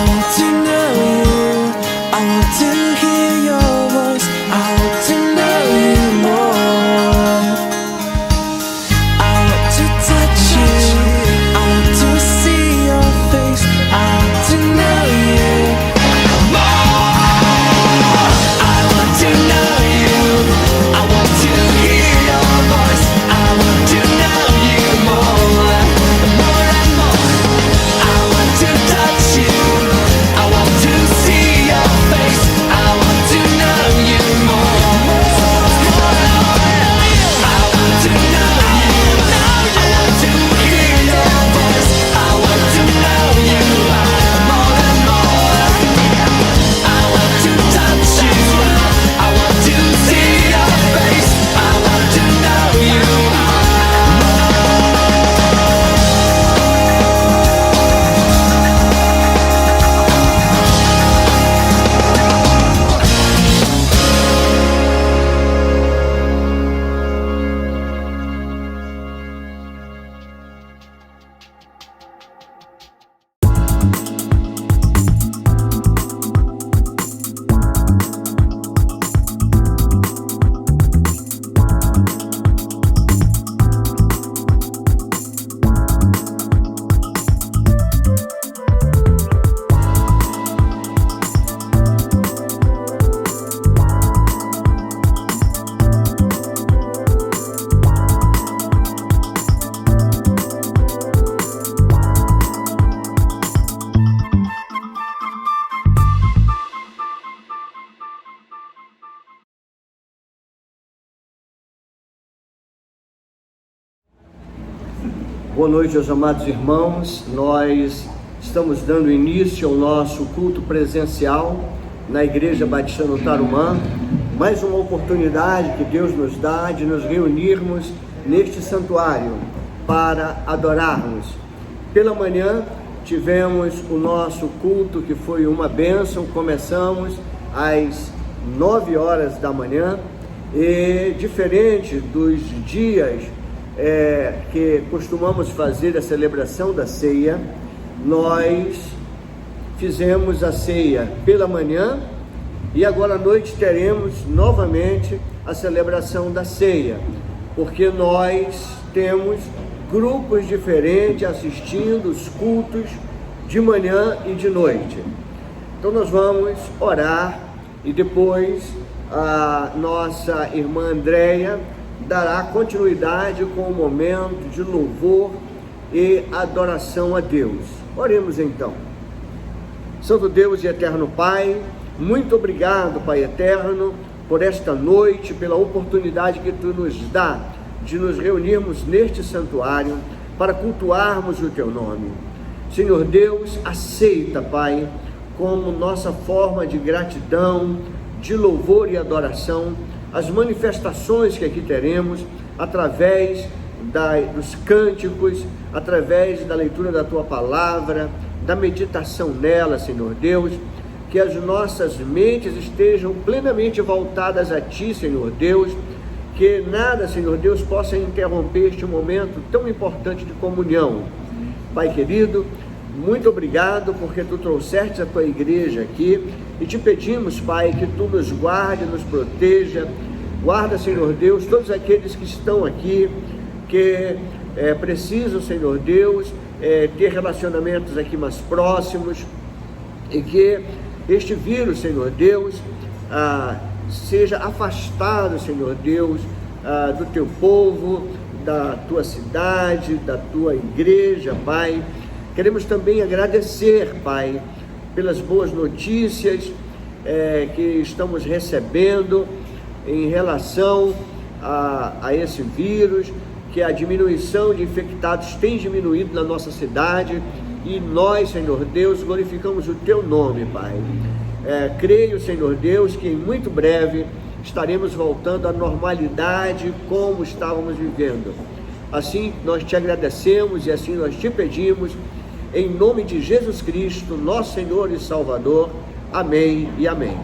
want to know you. I want to hear your voice. I want to know you more. I want to touch you. I want to see your face. I want to know you more. I want to know you. I want to hear your voice. I want to know you more. More and more. I want to touch you. I want to see your face. I want to know you more. I want to know you. I want to hear your voice. I want to know you more and more. I want to touch you. I want to see your face. I want to know you more. Boa noite, meus amados irmãos. Nós estamos dando início ao nosso culto presencial na Igreja Batista no Tarumã. Mais uma oportunidade que Deus nos dá de nos reunirmos neste santuário para adorarmos. Pela manhã tivemos o nosso culto, que foi uma bênção. Começamos às 9 horas da manhã e, diferente dos dias que costumamos fazer a celebração da ceia, nós fizemos a ceia pela manhã e agora à noite teremos novamente a celebração da ceia, porque nós temos grupos diferentes assistindo os cultos de manhã e de noite. Então nós vamos orar e depois a nossa irmã Andréia dará continuidade com o momento de louvor e adoração a Deus. Oremos então. Santo Deus e eterno Pai, muito obrigado, Pai eterno, por esta noite, pela oportunidade que Tu nos dá de nos reunirmos neste santuário para cultuarmos o Teu nome. Senhor Deus, aceita, Pai, como nossa forma de gratidão, de louvor e adoração, as manifestações que aqui teremos através dos cânticos, através da leitura da Tua palavra, da meditação nela, Senhor Deus, que as nossas mentes estejam plenamente voltadas a Ti, Senhor Deus, que nada, Senhor Deus, possa interromper este momento tão importante de comunhão. Pai querido, muito obrigado porque Tu trouxeste a Tua igreja aqui e te pedimos, Pai, que Tu nos guarde, nos proteja. Guarda, Senhor Deus, todos aqueles que estão aqui, que precisam, Senhor Deus, ter relacionamentos aqui mais próximos, e que este vírus, Senhor Deus, seja afastado, Senhor Deus, do Teu povo, da Tua cidade, da Tua igreja, Pai. Queremos também agradecer, Pai, pelas boas notícias que estamos recebendo em relação a esse vírus, que a diminuição de infectados tem diminuído na nossa cidade, e nós, Senhor Deus, glorificamos o Teu nome, Pai. Creio, Senhor Deus, que em muito breve estaremos voltando à normalidade como estávamos vivendo. Assim nós Te agradecemos e assim nós Te pedimos, em nome de Jesus Cristo, nosso Senhor e Salvador. Amém e amém.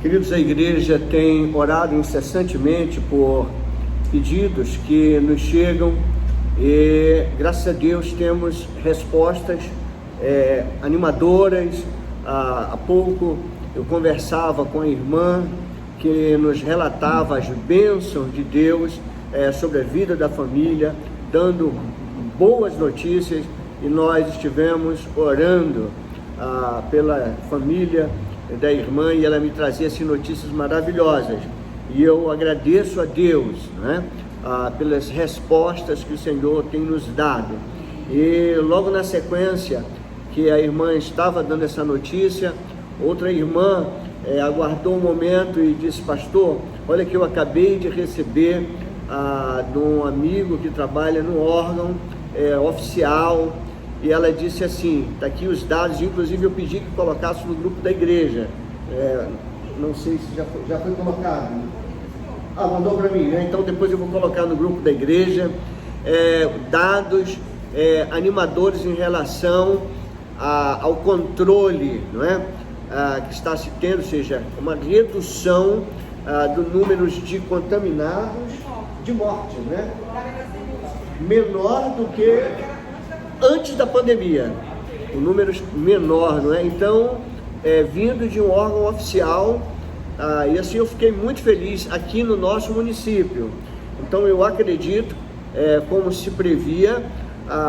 Queridos, a igreja tem orado incessantemente por pedidos que nos chegam e, graças a Deus, temos respostas animadoras. Há pouco eu conversava com a irmã que nos relatava as bênçãos de Deus sobre a vida da família, dando boas notícias, e nós estivemos orando pela família da irmã e ela me trazia assim, notícias maravilhosas, e eu agradeço a Deus, né, pelas respostas que o Senhor tem nos dado. E logo na sequência que a irmã estava dando essa notícia, outra irmã aguardou um momento e disse: pastor, olha que eu acabei de receber de um amigo que trabalha no órgão oficial, e ela disse assim, está aqui os dados, inclusive eu pedi que colocasse no grupo da igreja, não sei se já foi colocado, mandou para mim, né? Então depois eu vou colocar no grupo da igreja, dados animadores em relação ao controle, não é? Que está se tendo, ou seja, uma redução do número de contaminados, de mortes, né? Menor do que antes da pandemia, o número menor, não é? Então, vindo de um órgão oficial, e assim eu fiquei muito feliz aqui no nosso município. Então eu acredito, como se previa,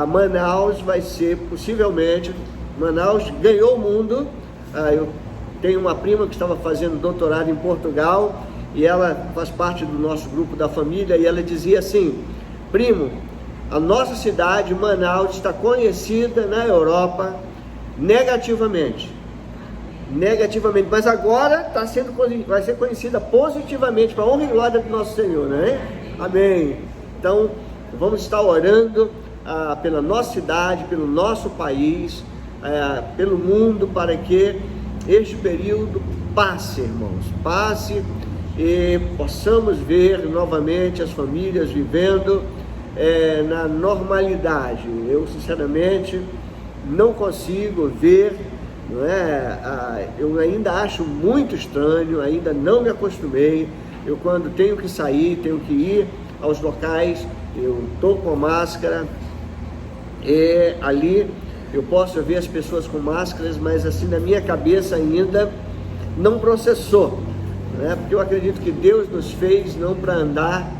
Manaus vai ser possivelmente, Manaus ganhou o mundo. Eu tenho uma prima que estava fazendo doutorado em Portugal e ela faz parte do nosso grupo da família, e ela dizia assim: primo, a nossa cidade, Manaus, está conhecida na Europa negativamente, mas agora vai ser conhecida positivamente, para a honra e glória do nosso Senhor, né? Amém. Então, vamos estar orando pela nossa cidade, pelo nosso país, pelo mundo, para que este período passe, irmãos, passe, e possamos ver novamente as famílias vivendo na normalidade. Eu sinceramente não consigo ver, não é? Eu ainda acho muito estranho, ainda não me acostumei. Eu, quando tenho que sair, tenho que ir aos locais, eu estou com máscara, e ali eu posso ver as pessoas com máscaras, mas assim na minha cabeça ainda não processou, né? Porque eu acredito que Deus nos fez não para andar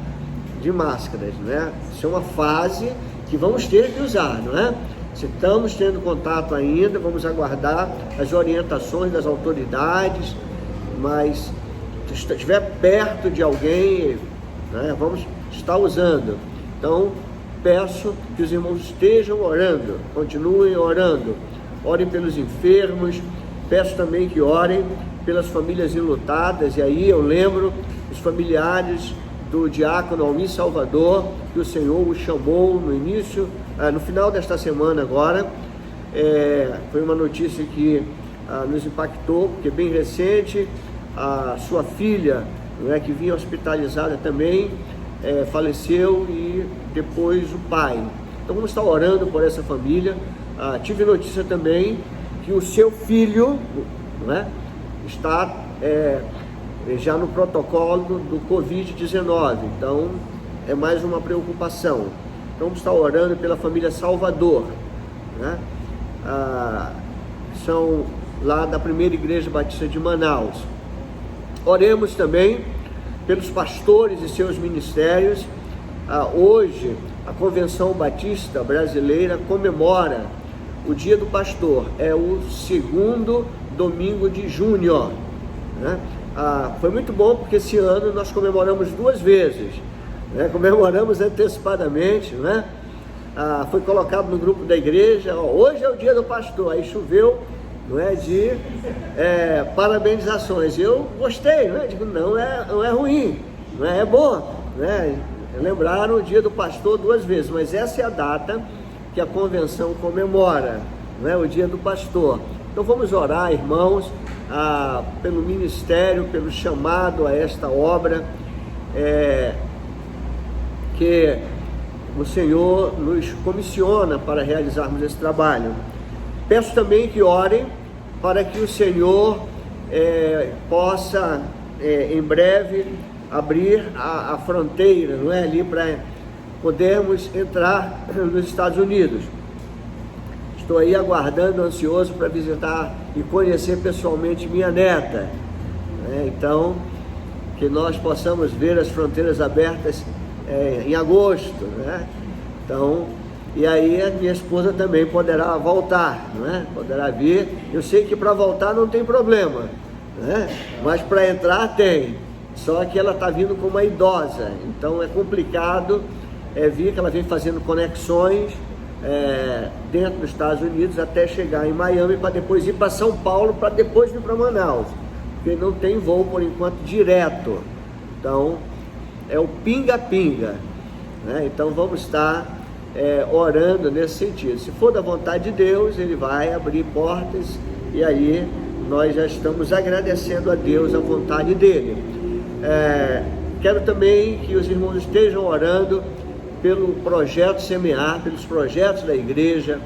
de máscaras, né? Isso é uma fase que vamos ter que usar, não é? Se estamos tendo contato ainda, vamos aguardar as orientações das autoridades, mas se estiver perto de alguém, né, vamos estar usando. Então, peço que os irmãos estejam orando, continuem orando, orem pelos enfermos, peço também que orem pelas famílias enlutadas, e aí eu lembro os familiares do diácono Almir Salvador, que o Senhor o chamou no início, no final desta semana agora. Foi uma notícia que nos impactou, porque bem recente, a sua filha, né, que vinha hospitalizada também, faleceu, e depois o pai. Então vamos estar orando por essa família. Tive notícia também que o seu filho, né, está já no protocolo do Covid-19, então é mais uma preocupação. Então vamos estar orando pela família Salvador, né? São lá da Primeira Igreja Batista de Manaus. Oremos também pelos pastores e seus ministérios. Hoje a Convenção Batista Brasileira comemora o Dia do Pastor, é o segundo domingo de junho, né? Foi muito bom, porque esse ano nós comemoramos duas vezes, né? Comemoramos antecipadamente, né? Foi colocado no grupo da igreja, hoje é o Dia do Pastor, aí choveu, não é, de parabenizações. Eu gostei, né? Digo, não é ruim, não é bom, né? Lembraram o Dia do Pastor duas vezes, mas essa é a data que a convenção comemora, não é? O Dia do Pastor. Então vamos orar, irmãos, pelo ministério, pelo chamado a esta obra, que o Senhor nos comissiona para realizarmos esse trabalho. Peço também que orem para que o Senhor possa em breve abrir a fronteira, não é, ali para podermos entrar nos Estados Unidos. Estou aí aguardando, ansioso para visitar e conhecer pessoalmente minha neta, né? Então, que nós possamos ver as fronteiras abertas em agosto, né? Então, e aí a minha esposa também poderá voltar, né? Poderá vir. Eu sei que para voltar não tem problema, né? Mas para entrar tem. Só que ela está vindo com uma idosa, então é complicado vir que ela vem fazendo conexões dentro dos Estados Unidos até chegar em Miami, para depois ir para São Paulo, para depois vir para Manaus, porque não tem voo por enquanto direto. Então é o pinga-pinga, né? Então vamos estar orando nesse sentido. Se for da vontade de Deus, Ele vai abrir portas, e aí nós já estamos agradecendo a Deus a vontade dEle. Quero também que os irmãos estejam orando pelo projeto Semear, pelos projetos da igreja,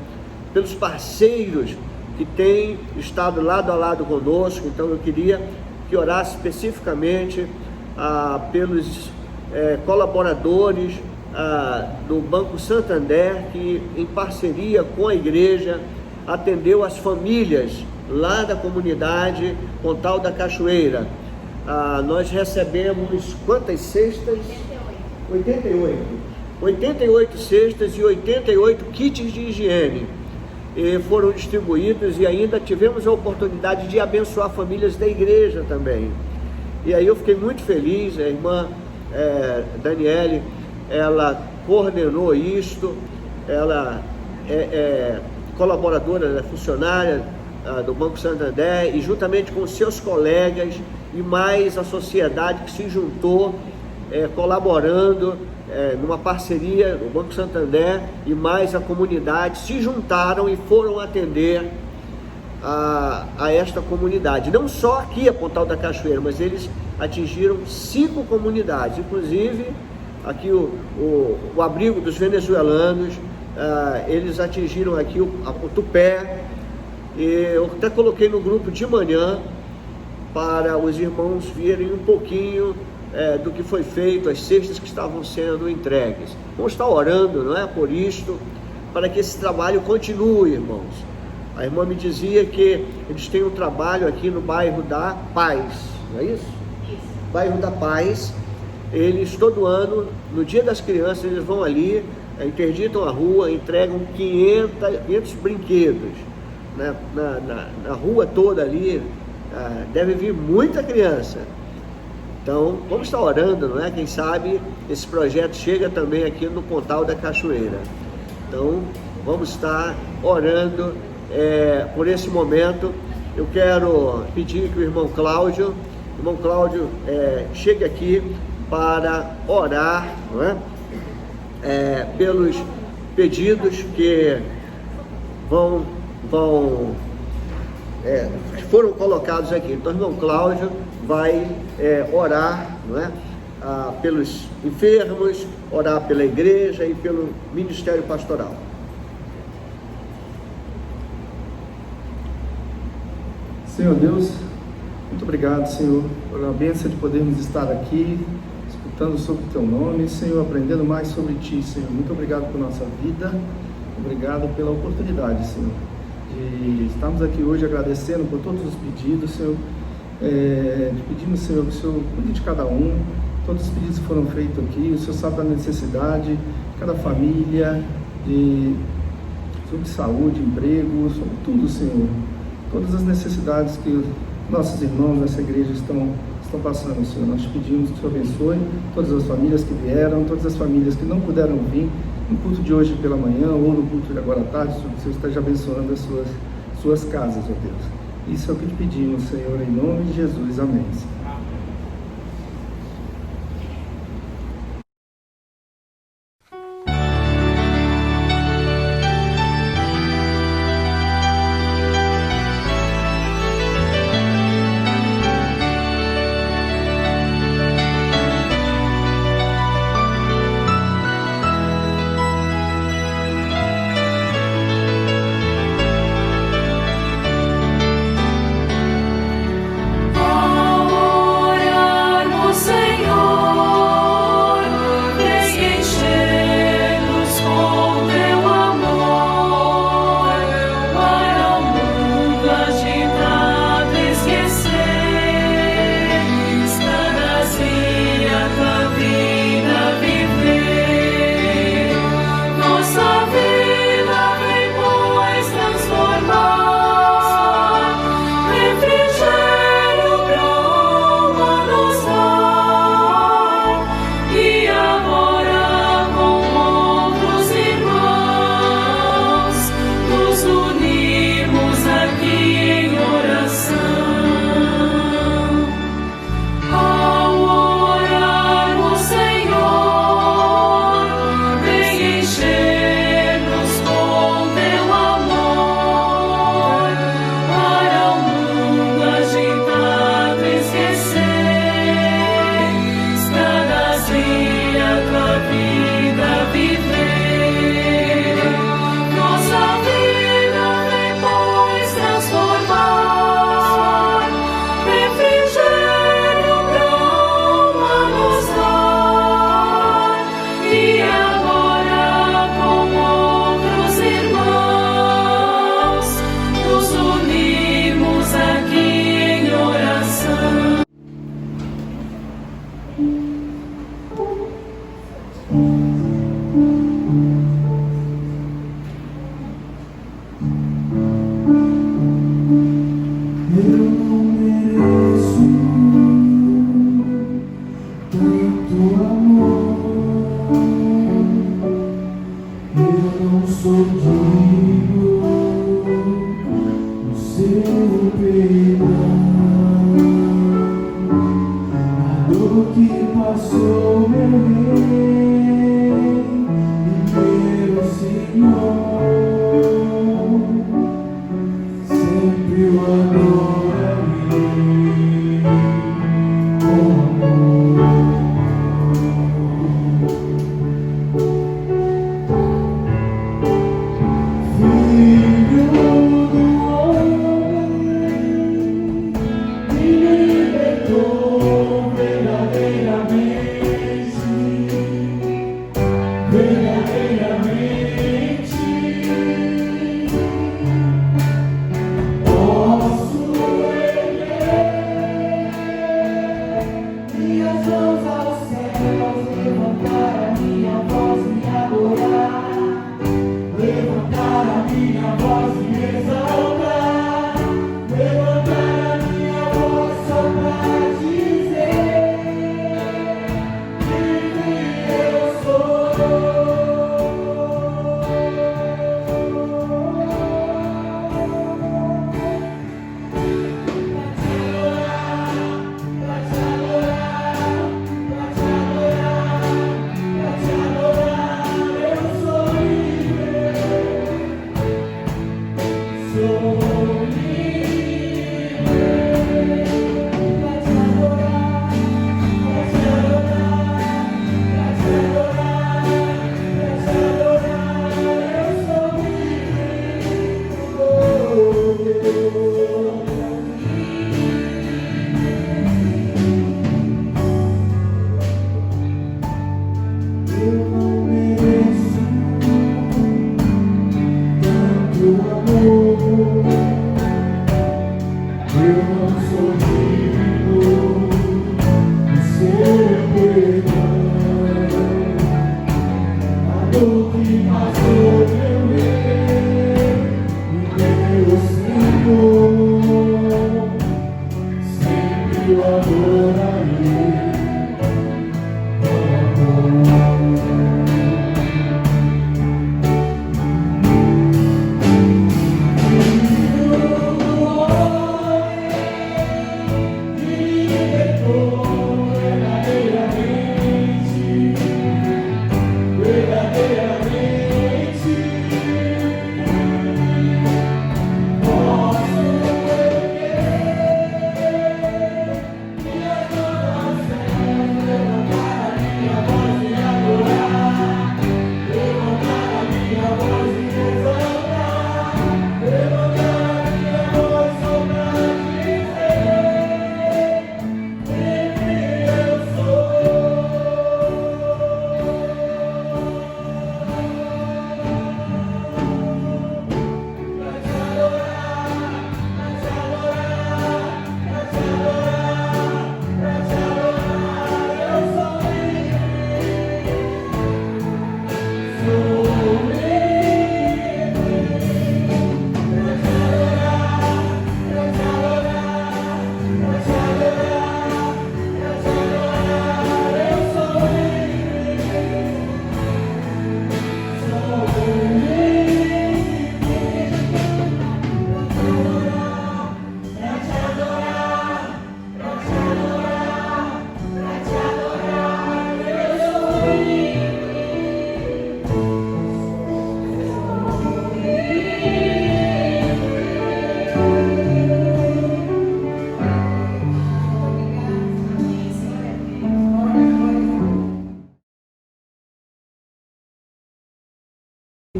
pelos parceiros que têm estado lado a lado conosco. Então eu queria que orasse especificamente pelos colaboradores do Banco Santander, que em parceria com a igreja atendeu as famílias lá da comunidade Pontal da Cachoeira. Nós recebemos quantas cestas? 88 cestas e 88 kits de higiene foram distribuídos, e ainda tivemos a oportunidade de abençoar famílias da igreja também. E aí eu fiquei muito feliz. A irmã Daniele, ela coordenou isto, ela é colaboradora, funcionária do Banco Santander, e juntamente com seus colegas e mais a sociedade que se juntou, colaborando numa parceria, o Banco Santander e mais a comunidade se juntaram e foram atender a esta comunidade. Não só aqui a Pontal da Cachoeira, mas eles atingiram 5 comunidades, inclusive aqui o abrigo dos venezuelanos, eles atingiram aqui o Tupé. Eu até coloquei no grupo de manhã para os irmãos verem um pouquinho do que foi feito, as cestas que estavam sendo entregues. Vamos estar orando, não é, por isto, para que esse trabalho continue, irmãos. A irmã me dizia que eles têm um trabalho aqui no bairro da Paz, não é isso? Isso. Bairro da Paz. Eles todo ano, no Dia das Crianças, eles vão ali, interditam a rua, entregam 500 brinquedos, né? Na rua toda ali. Deve vir muita criança. Então vamos estar orando, não é? Quem sabe esse projeto chega também aqui no Pontal da Cachoeira. Então vamos estar orando por esse momento. Eu quero pedir que o irmão Cláudio chegue aqui para orar, não é? Pelos pedidos que foram colocados aqui. Então o irmão Cláudio vai orar, não é? Pelos enfermos, orar pela igreja e pelo ministério pastoral. Senhor Deus, muito obrigado, Senhor, pela bênção de podermos estar aqui, escutando sobre o Teu nome, Senhor, aprendendo mais sobre Ti, Senhor. Muito obrigado por nossa vida, obrigado pela oportunidade, Senhor, de estarmos aqui hoje agradecendo por todos os pedidos, Senhor. Pedimos, Senhor, que o Senhor cuide de cada um, todos os pedidos que foram feitos aqui, o Senhor sabe da necessidade de cada família, sobre saúde, emprego, sobre tudo, Senhor. Todas as necessidades que nossos irmãos nessa igreja estão passando, Senhor. Nós te pedimos que o Senhor abençoe todas as famílias que vieram, todas as famílias que não puderam vir no culto de hoje pela manhã ou no culto de agora à tarde. Que o Senhor esteja abençoando as suas casas, ó Deus. Isso é o que te pedimos, Senhor, em nome de Jesus. Amém.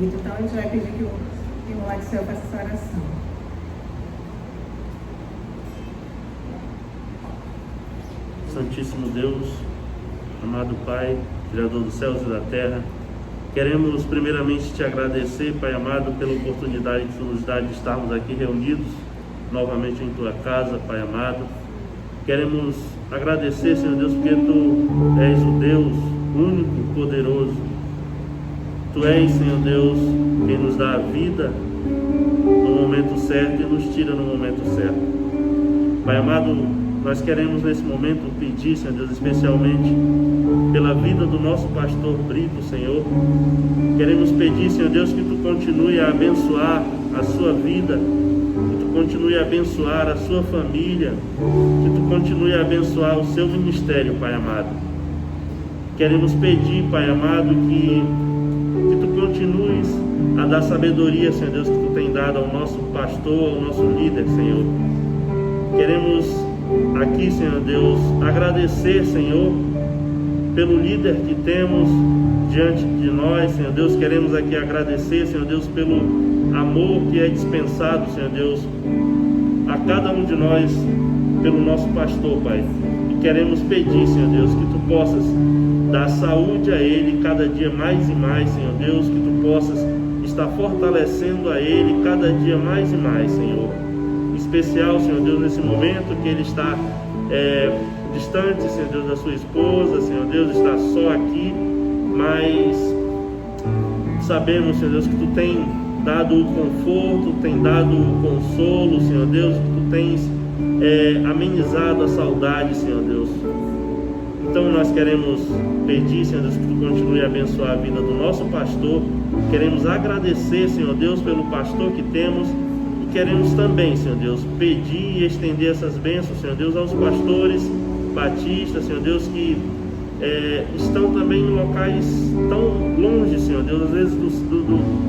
Então a gente vai pedir que o irmão lá de céu faça essa oração. Santíssimo Deus, amado Pai, Criador dos céus e da terra, queremos primeiramente te agradecer, Pai amado, pela oportunidade que tu nos dá de estarmos aqui reunidos novamente em tua casa, Pai amado. Queremos agradecer, Senhor Deus, porque tu és o Deus único e poderoso. Tu és, Senhor Deus, quem nos dá a vida no momento certo e nos tira no momento certo. Pai amado, nós queremos nesse momento pedir, Senhor Deus, especialmente pela vida do nosso pastor Brito, Senhor. Queremos pedir, Senhor Deus, que tu continue a abençoar a sua vida, que tu continue a abençoar a sua família, que tu continue a abençoar o seu ministério, Pai amado. Queremos pedir, Pai amado, que tu continues a dar sabedoria, Senhor Deus, que tu tem dado ao nosso pastor, ao nosso líder, Senhor. Queremos aqui, Senhor Deus, agradecer, Senhor, pelo líder que temos diante de nós, Senhor Deus. Queremos aqui agradecer, Senhor Deus, pelo amor que é dispensado, Senhor Deus, a cada um de nós, pelo nosso pastor, Pai. E queremos pedir, Senhor Deus, que tu possas dá saúde a ele cada dia mais e mais, Senhor Deus, que Tu possas estar fortalecendo a ele cada dia mais e mais, Senhor. Em especial, Senhor Deus, nesse momento que ele está distante, Senhor Deus, da sua esposa, Senhor Deus, está só aqui, mas sabemos, Senhor Deus, que Tu tem dado o conforto, tem dado o consolo, Senhor Deus, que Tu tens amenizado a saudade, Senhor Deus. Então nós queremos pedir, Senhor Deus, que Tu continue a abençoar a vida do nosso pastor. Queremos agradecer, Senhor Deus, pelo pastor que temos, e queremos também, Senhor Deus, pedir e estender essas bênçãos, Senhor Deus, aos pastores batistas, Senhor Deus, que estão também em locais tão longe, Senhor Deus, às vezes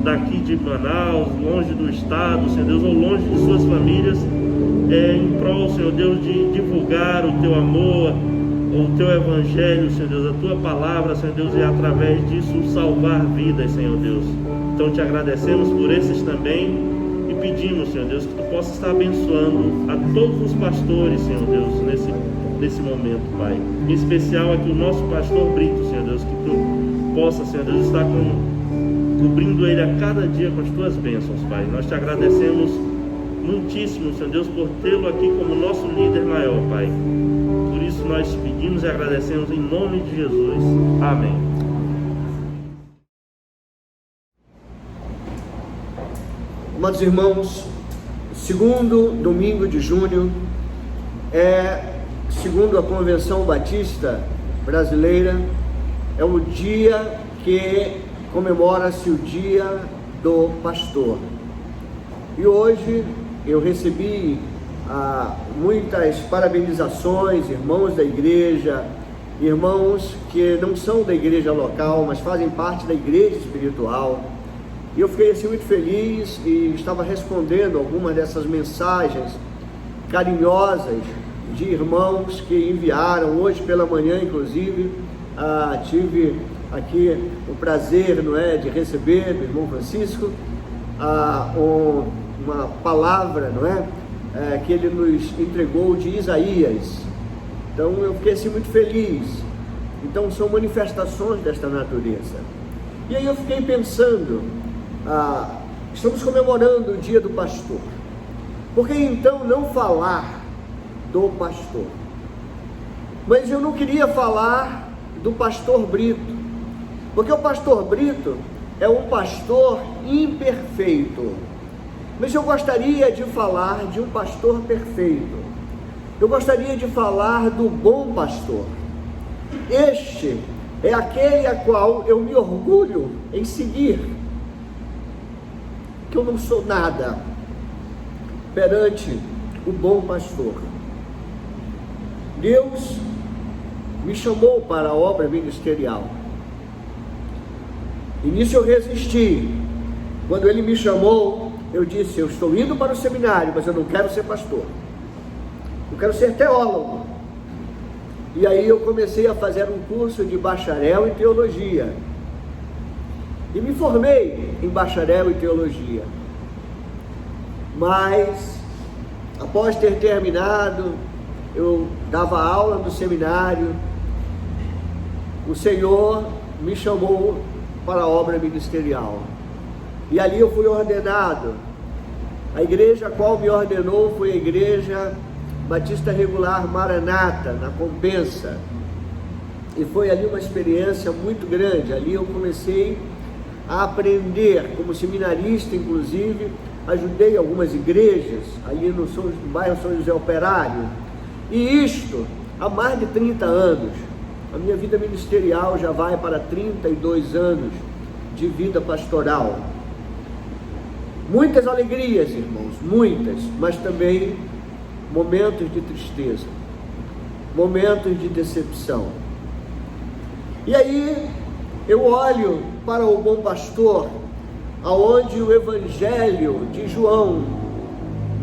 daqui de Manaus, longe do estado, Senhor Deus, ou longe de suas famílias, em prol, Senhor Deus, de divulgar o Teu amor, o Teu Evangelho, Senhor Deus, a Tua palavra, Senhor Deus, e através disso salvar vidas, Senhor Deus. Então Te agradecemos por esses também e pedimos, Senhor Deus, que Tu possas estar abençoando a todos os pastores, Senhor Deus, nesse momento, Pai. Em especial aqui o nosso pastor Brito, Senhor Deus, que Tu possa, Senhor Deus, estar cobrindo ele a cada dia com as Tuas bênçãos, Pai. Nós Te agradecemos muitíssimo, Senhor Deus, por tê-lo aqui como nosso líder maior, Pai. Por isso nós te pedimos e agradecemos em nome de Jesus. Amém. Amados irmãos, segundo domingo de junho segundo a Convenção Batista Brasileira, é o dia que comemora-se o Dia do Pastor. E hoje eu recebi muitas parabenizações, irmãos da igreja, irmãos que não são da igreja local, mas fazem parte da igreja espiritual. E eu fiquei assim muito feliz e estava respondendo algumas dessas mensagens carinhosas de irmãos que enviaram. Hoje pela manhã, inclusive, tive aqui o prazer, de receber do irmão Francisco uma palavra, que ele nos entregou de Isaías. Então eu fiquei assim muito feliz. Então são manifestações desta natureza. E aí eu fiquei pensando, estamos comemorando o Dia do Pastor. Por que então não falar do pastor? Mas eu não queria falar do pastor Brito, porque o pastor Brito é um pastor imperfeito. Mas eu gostaria de falar de um pastor perfeito. Eu gostaria de falar do bom pastor. Este é aquele a qual eu me orgulho em seguir, que eu não sou nada perante o bom pastor. Deus me chamou para a obra ministerial. E nisso eu resisti. Quando Ele me chamou, eu disse: eu estou indo para o seminário, mas eu não quero ser pastor. Eu quero ser teólogo. E aí eu comecei a fazer um curso de bacharel em teologia. E me formei em bacharel em teologia. Mas, após ter terminado, eu dava aula no seminário, o Senhor me chamou para a obra ministerial. E ali eu fui ordenado. A igreja a qual me ordenou foi a Igreja Batista Regular Maranata, na Compensa. E foi ali uma experiência muito grande. Ali eu comecei a aprender, como seminarista, inclusive, ajudei algumas igrejas, ali no bairro São José Operário. E isto há mais de 30 anos. A minha vida ministerial já vai para 32 anos de vida pastoral. Muitas alegrias, irmãos, muitas, mas também momentos de tristeza, momentos de decepção. E aí eu olho para o bom pastor, aonde o Evangelho de João,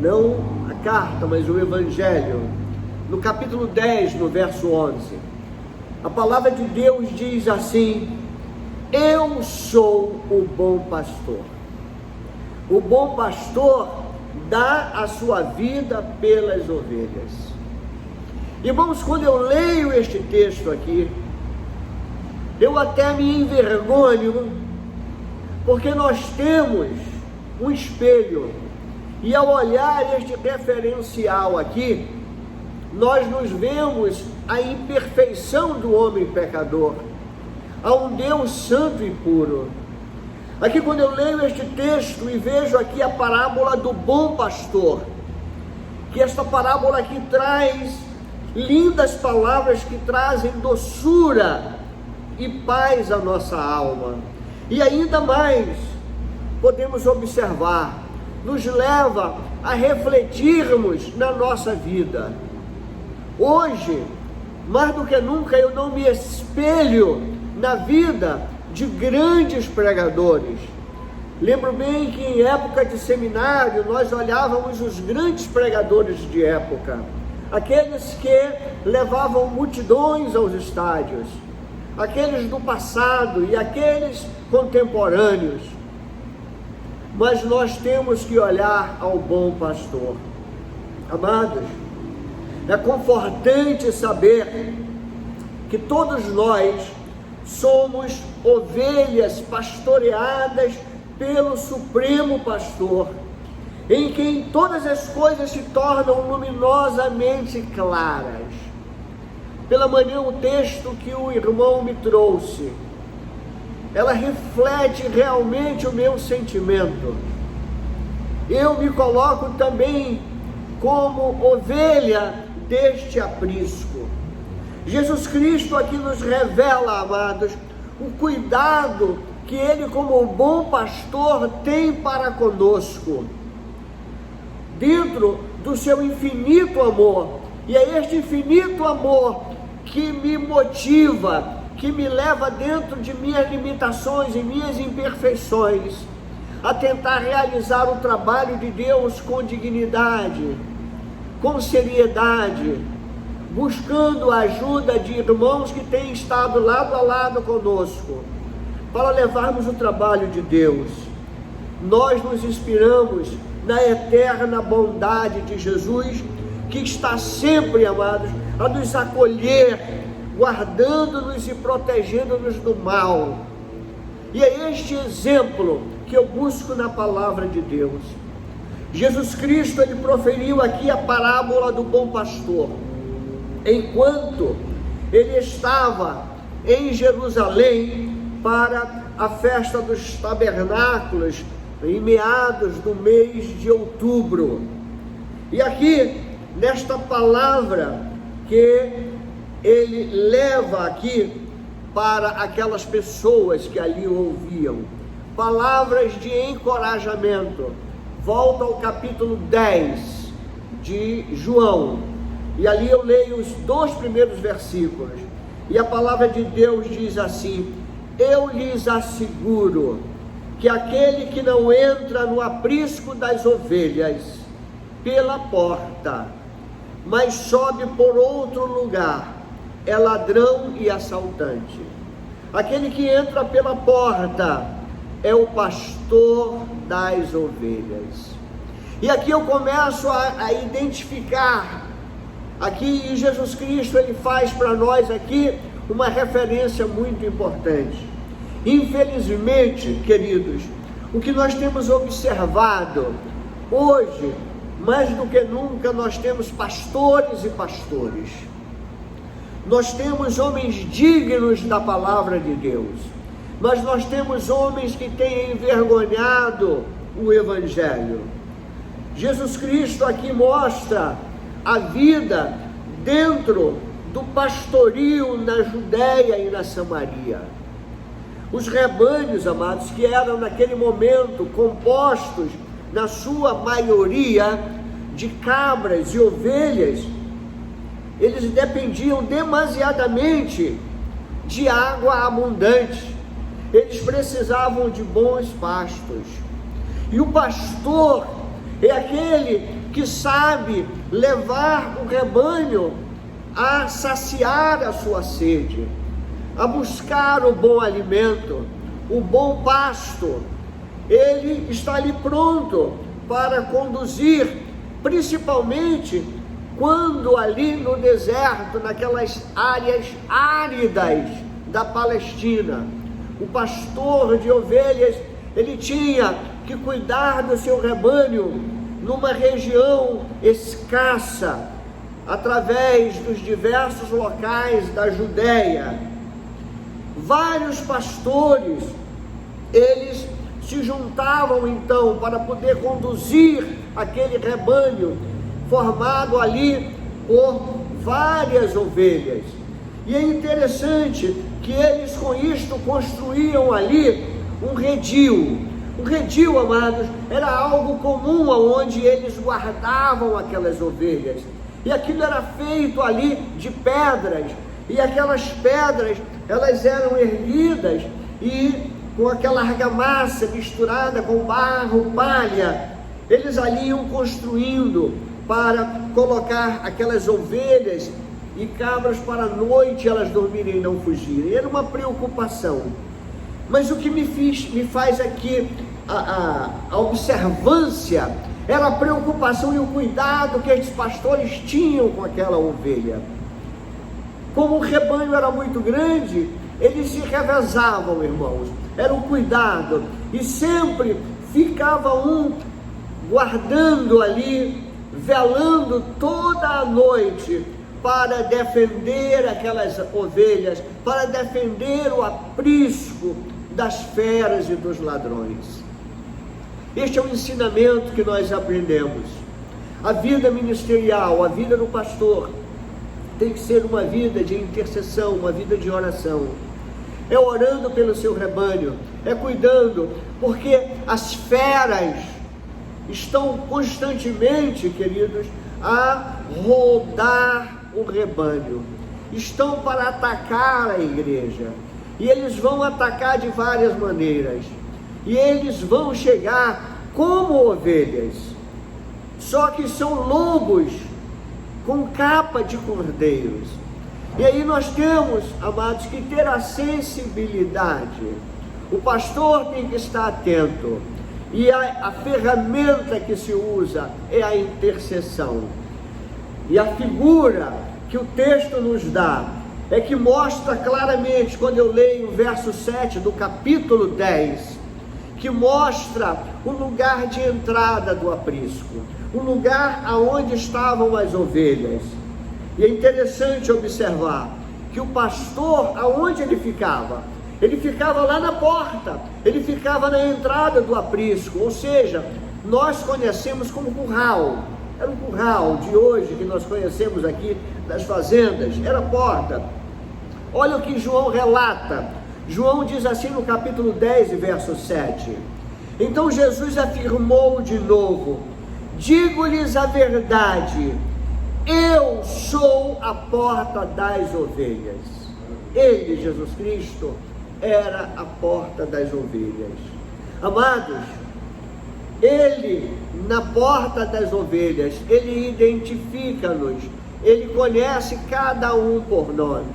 não a carta, mas o Evangelho, no capítulo 10, no verso 11, a palavra de Deus diz assim: eu sou o bom pastor. O bom pastor dá a sua vida pelas ovelhas. Irmãos, quando eu leio este texto aqui, eu até me envergonho, porque nós temos um espelho, e ao olhar este referencial aqui, nós nos vemos a imperfeição do homem pecador, a um Deus santo e puro. Aqui, quando eu leio este texto e vejo aqui a parábola do bom pastor, que esta parábola aqui traz lindas palavras que trazem doçura e paz à nossa alma. E ainda mais, podemos observar, nos leva a refletirmos na nossa vida. Hoje, mais do que nunca, eu não me espelho na vida de grandes pregadores. Lembro bem que em época de seminário, nós olhávamos os grandes pregadores de época, aqueles que levavam multidões aos estádios, aqueles do passado e aqueles contemporâneos. Mas nós temos que olhar ao bom pastor. Amados, é confortante saber que todos nós somos ovelhas pastoreadas pelo Supremo Pastor, em quem todas as coisas se tornam luminosamente claras. Pela manhã, o texto que o irmão me trouxe, ela reflete realmente o meu sentimento. Eu me coloco também como ovelha deste aprisco. Jesus Cristo aqui nos revela, amados, o cuidado que Ele, como o bom pastor, tem para conosco, dentro do seu infinito amor. E é este infinito amor que me motiva, que me leva dentro de minhas limitações e minhas imperfeições, a tentar realizar o trabalho de Deus com dignidade, com seriedade, buscando a ajuda de irmãos que têm estado lado a lado conosco, para levarmos o trabalho de Deus. Nós nos inspiramos na eterna bondade de Jesus, que está sempre, amados, a nos acolher, guardando-nos e protegendo-nos do mal. E é este exemplo que eu busco na palavra de Deus. Jesus Cristo, Ele proferiu aqui a parábola do bom pastor, enquanto Ele estava em Jerusalém para a festa dos tabernáculos, em meados do mês de outubro. E aqui, nesta palavra que Ele leva aqui para aquelas pessoas que ali ouviam, palavras de encorajamento. Volta ao capítulo 10 de João, e ali eu leio os 2 primeiros versículos, e a palavra de Deus diz assim: eu lhes asseguro que aquele que não entra no aprisco das ovelhas pela porta, mas sobe por outro lugar, é ladrão e assaltante. Aquele que entra pela porta é o pastor das ovelhas. E aqui eu começo a identificar, aqui Jesus Cristo, Ele faz para nós aqui uma referência muito importante. Infelizmente, queridos, o que nós temos observado hoje, mais do que nunca, nós temos pastores e pastores. Nós temos homens dignos da palavra de Deus, mas nós temos homens que têm envergonhado o Evangelho. Jesus Cristo aqui mostra a vida dentro do pastorio na Judéia e na Samaria. Os rebanhos, amados, que eram naquele momento compostos, na sua maioria, de cabras e ovelhas, eles dependiam demasiadamente de água abundante. Eles precisavam de bons pastos. E o pastor é aquele que sabe levar o rebanho a saciar a sua sede, a buscar o bom alimento, o bom pasto. Ele está ali pronto para conduzir, principalmente quando ali no deserto, naquelas áreas áridas da Palestina. O pastor de ovelhas, ele tinha que cuidar do seu rebanho numa região escassa, através dos diversos locais da Judéia. Vários pastores, eles se juntavam então para poder conduzir aquele rebanho formado ali por várias ovelhas. E é interessante que eles com isto construíam ali um redil. O redil, amados, era algo comum onde eles guardavam aquelas ovelhas. E aquilo era feito ali de pedras. E aquelas pedras, elas eram erguidas e com aquela argamassa misturada com barro, palha, eles ali iam construindo para colocar aquelas ovelhas e cabras para a noite elas dormirem e não fugirem. Era uma preocupação. Mas o que me faz aqui a observância era a preocupação e o cuidado que esses pastores tinham com aquela ovelha. Como o rebanho era muito grande, eles se revezavam, irmãos. Era um cuidado. E sempre ficava um guardando ali, velando toda a noite para defender aquelas ovelhas, para defender o aprisco das feras e dos ladrões. Este é o ensinamento que nós aprendemos. A vida ministerial, a vida do pastor, tem que ser uma vida de intercessão, uma vida de oração. É orando pelo seu rebanho, é cuidando, porque as feras estão constantemente, queridos, a rodar o rebanho. Estão para atacar a igreja. E eles vão atacar de várias maneiras. E eles vão chegar como ovelhas. Só que são lobos com capa de cordeiros. E aí nós temos, amados, que ter a sensibilidade. O pastor tem que estar atento. E a ferramenta que se usa é a intercessão. E a figura que o texto nos dá é que mostra claramente, quando eu leio o verso 7 do capítulo 10, que mostra o lugar de entrada do aprisco, o lugar aonde estavam as ovelhas. E é interessante observar que o pastor, aonde ele ficava? Ele ficava lá na porta, ele ficava na entrada do aprisco, ou seja, nós conhecemos como curral. Era um curral de hoje que nós conhecemos aqui das fazendas, era porta. Olha o que João relata. João diz assim no capítulo 10, verso 7. Então Jesus afirmou de novo: digo-lhes a verdade, eu sou a porta das ovelhas. Ele, Jesus Cristo, era a porta das ovelhas. Amados, ele, na porta das ovelhas, ele identifica-nos, ele conhece cada um por nome,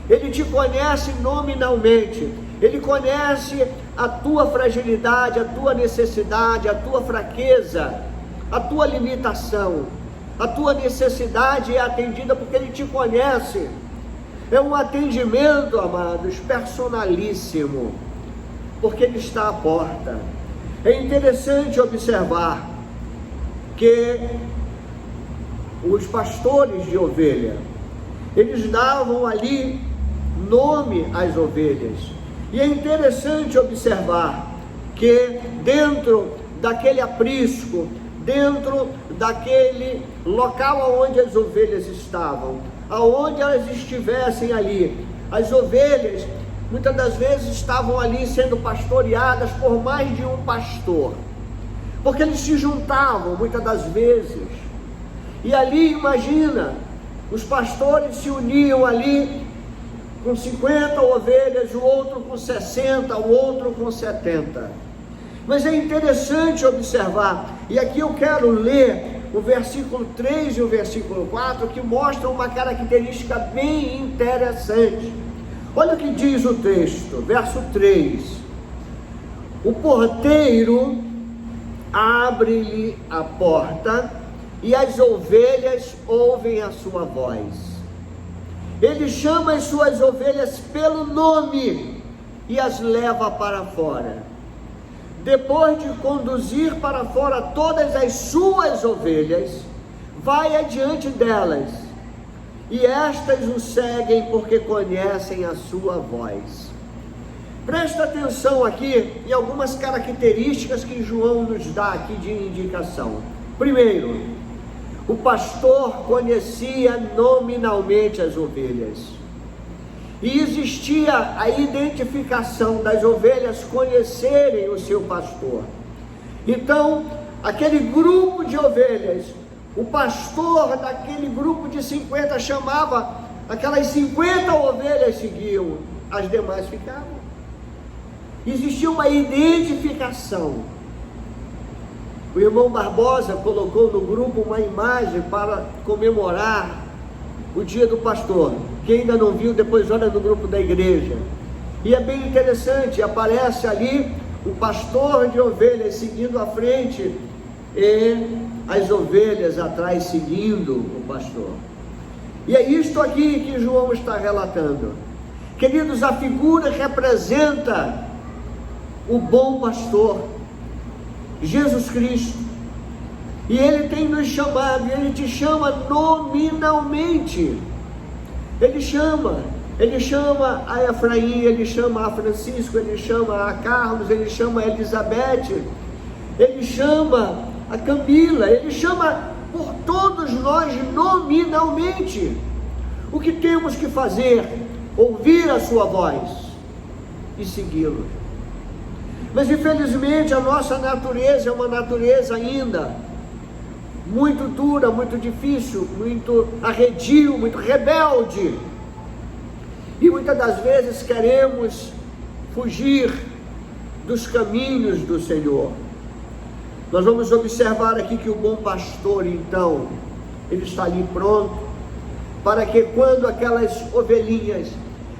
ele te conhece nominalmente, ele conhece a tua fragilidade, a tua necessidade, a tua fraqueza, a tua limitação. A tua necessidade é atendida porque ele te conhece. É um atendimento, amados, personalíssimo, porque ele está à porta. É interessante observar que os pastores de ovelha, eles davam ali nome às ovelhas. E é interessante observar que dentro daquele aprisco, dentro daquele local onde as ovelhas estavam, aonde elas estivessem ali, as ovelhas muitas das vezes estavam ali sendo pastoreadas por mais de um pastor, porque eles se juntavam muitas das vezes, e ali, imagina, os pastores se uniam ali com 50 ovelhas, o outro com 60, o outro com 70. Mas é interessante observar, e aqui eu quero ler o versículo 3 e o versículo 4, que mostram uma característica bem interessante. Olha o que diz o texto, verso 3: o porteiro abre-lhe a porta e as ovelhas ouvem a sua voz. Ele chama as suas ovelhas pelo nome e as leva para fora. Depois de conduzir para fora todas as suas ovelhas, vai adiante delas, e estas o seguem porque conhecem a sua voz. Presta atenção aqui em algumas características que João nos dá aqui de indicação. Primeiro, o pastor conhecia nominalmente as ovelhas, e existia a identificação das ovelhas conhecerem o seu pastor. Então, aquele grupo de ovelhas, o pastor daquele grupo de 50 chamava, aquelas 50 ovelhas seguiam, as demais ficavam. Existia uma identificação. O irmão Barbosa colocou no grupo uma imagem para comemorar o dia do pastor. Quem ainda não viu, depois olha no grupo da igreja. E é bem interessante, aparece ali o pastor de ovelhas seguindo à frente e as ovelhas atrás seguindo o pastor. E é isto aqui que João está relatando. Queridos, a figura representa o bom pastor, Jesus Cristo. E Ele tem nos chamado, Ele te chama nominalmente. Ele chama a Efraim, Ele chama a Francisco, Ele chama a Carlos, Ele chama a Elizabeth, Ele chama a Camila, Ele chama por todos nós nominalmente. O que temos que fazer? Ouvir a sua voz e segui-lo. Mas infelizmente a nossa natureza é uma natureza ainda muito dura, muito difícil, muito arredio, muito rebelde. E muitas das vezes queremos fugir dos caminhos do Senhor. Nós vamos observar aqui que o bom pastor, então, ele está ali pronto, para que quando aquelas ovelhinhas,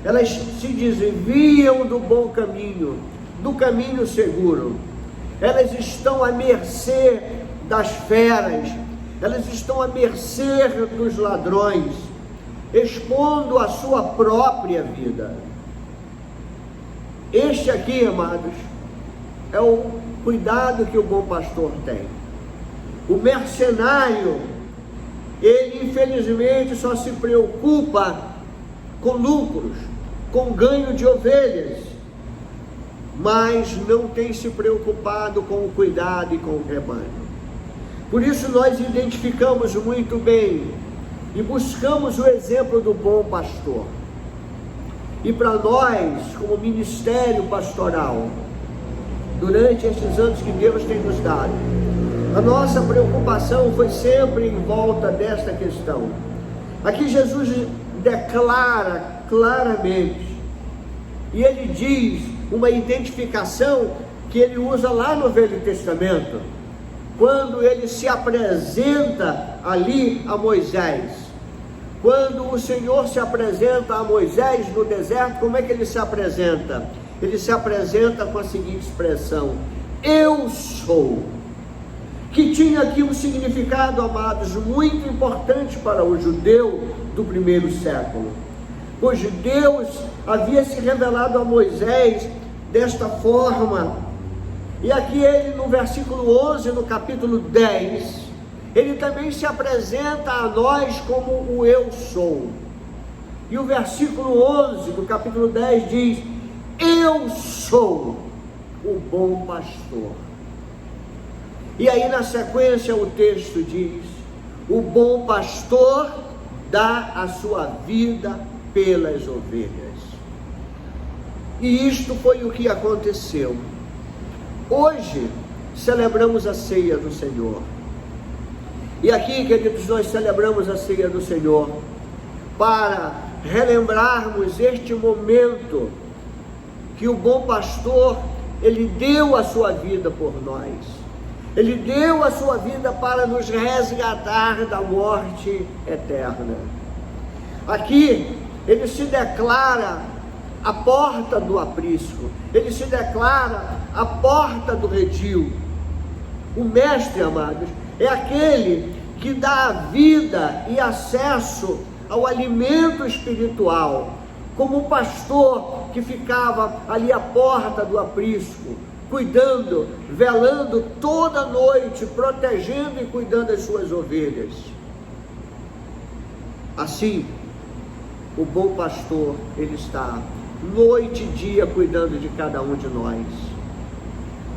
elas se desviam do bom caminho, do caminho seguro, elas estão à mercê das feras, elas estão à mercê dos ladrões, expondo a sua própria vida. Este aqui, amados, é o cuidado que o bom pastor tem. O mercenário, ele infelizmente só se preocupa com lucros, com ganho de ovelhas, mas não tem se preocupado com o cuidado e com o rebanho. Por isso nós identificamos muito bem e buscamos o exemplo do bom pastor. E para nós, como ministério pastoral, durante estes anos que Deus tem nos dado, a nossa preocupação foi sempre em volta desta questão. Aqui Jesus declara claramente, e Ele diz uma identificação que Ele usa lá no Velho Testamento, quando Ele se apresenta ali a Moisés. Quando o Senhor se apresenta a Moisés no deserto, como é que Ele se apresenta? Ele se apresenta com a seguinte expressão: eu sou. Que tinha aqui um significado, amados, muito importante para o judeu do primeiro século, pois Deus havia se revelado a Moisés desta forma. E aqui ele, no versículo 11, no capítulo 10, ele também se apresenta a nós como o eu sou. E o versículo 11 do capítulo 10 diz: eu sou o bom pastor. E aí na sequência o texto diz: o bom pastor dá a sua vida pelas ovelhas. E isto foi o que aconteceu. Hoje celebramos a ceia do Senhor. E aqui, queridos, nós celebramos a ceia do Senhor para relembrarmos este momento que o bom pastor, ele deu a sua vida por nós. Ele deu a sua vida para nos resgatar da morte eterna. Aqui, ele se declara a porta do aprisco, ele se declara a porta do redil. O mestre, amados, é aquele que dá a vida e acesso ao alimento espiritual, como o pastor que ficava ali à porta do aprisco, cuidando, velando toda noite, protegendo e cuidando das suas ovelhas. Assim, o bom pastor, ele está noite e dia cuidando de cada um de nós.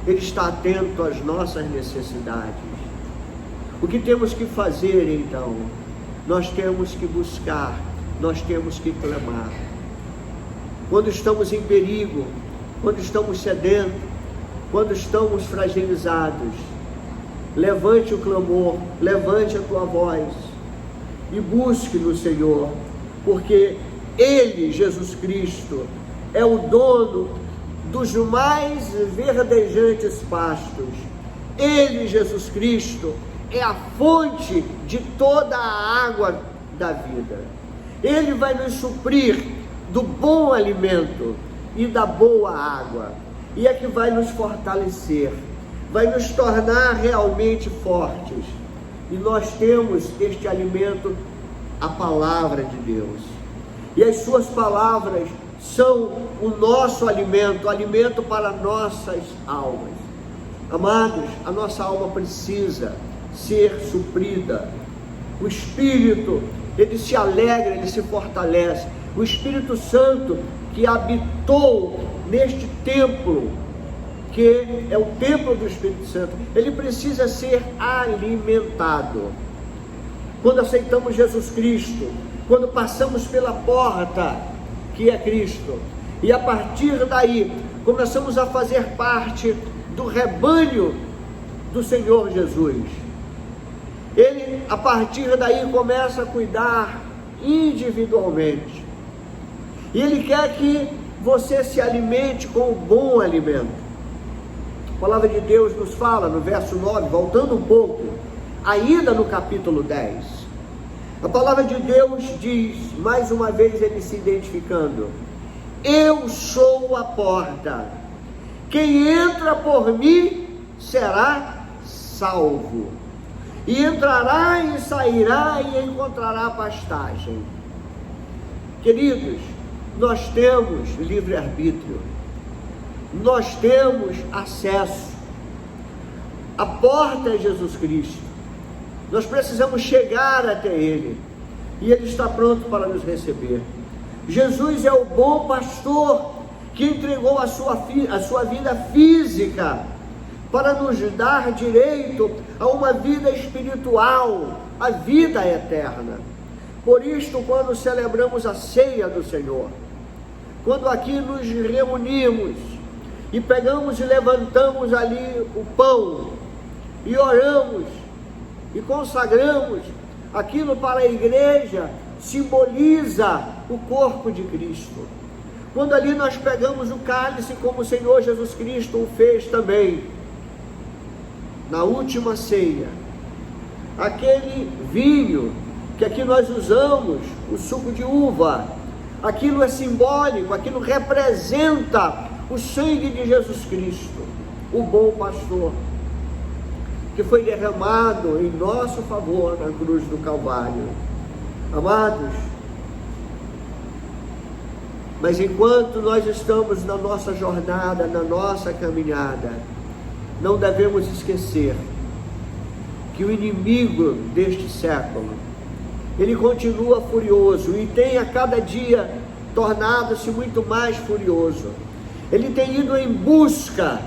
Ele está atento às nossas necessidades. O que temos que fazer então? Nós temos que buscar, nós temos que clamar. Quando estamos em perigo, quando estamos sedentos, quando estamos fragilizados, levante o clamor, levante a tua voz e busque no Senhor, porque Ele, Jesus Cristo, é o dono dos mais verdejantes pastos. Ele, Jesus Cristo, é a fonte de toda a água da vida. Ele vai nos suprir do bom alimento e da boa água, e é que vai nos fortalecer, vai nos tornar realmente fortes. E nós temos este alimento, a palavra de Deus. E as suas palavras são o nosso alimento, alimento para nossas almas. Amados, a nossa alma precisa ser suprida. O Espírito, ele se alegra, ele se fortalece. O Espírito Santo que habitou neste templo, que é o templo do Espírito Santo, ele precisa ser alimentado. Quando aceitamos Jesus Cristo, quando passamos pela porta, que é Cristo, e a partir daí começamos a fazer parte do rebanho do Senhor Jesus, Ele a partir daí começa a cuidar individualmente, e Ele quer que você se alimente com o bom alimento. A palavra de Deus nos fala no verso 9, voltando um pouco, ainda no capítulo 10, a palavra de Deus diz, mais uma vez ele se identificando: eu sou a porta, quem entra por mim será salvo, e entrará e sairá e encontrará pastagem. Queridos, nós temos livre-arbítrio, nós temos acesso, a porta é Jesus Cristo, nós precisamos chegar até Ele, e Ele está pronto para nos receber. Jesus é o bom pastor, que entregou a sua vida física, para nos dar direito a uma vida espiritual, a vida eterna. Por isto, quando celebramos a ceia do Senhor, quando aqui nos reunimos, e pegamos e levantamos ali o pão, e oramos, e consagramos aquilo para a igreja, simboliza o corpo de Cristo. Quando ali nós pegamos o cálice, como o Senhor Jesus Cristo o fez também, na última ceia, aquele vinho que aqui nós usamos, o suco de uva, aquilo é simbólico, aquilo representa o sangue de Jesus Cristo, o bom pastor, que foi derramado em nosso favor na cruz do Calvário. Amados, mas enquanto nós estamos na nossa jornada, na nossa caminhada, não devemos esquecer que o inimigo deste século, ele continua furioso e tem a cada dia tornado-se muito mais furioso. Ele tem ido em busca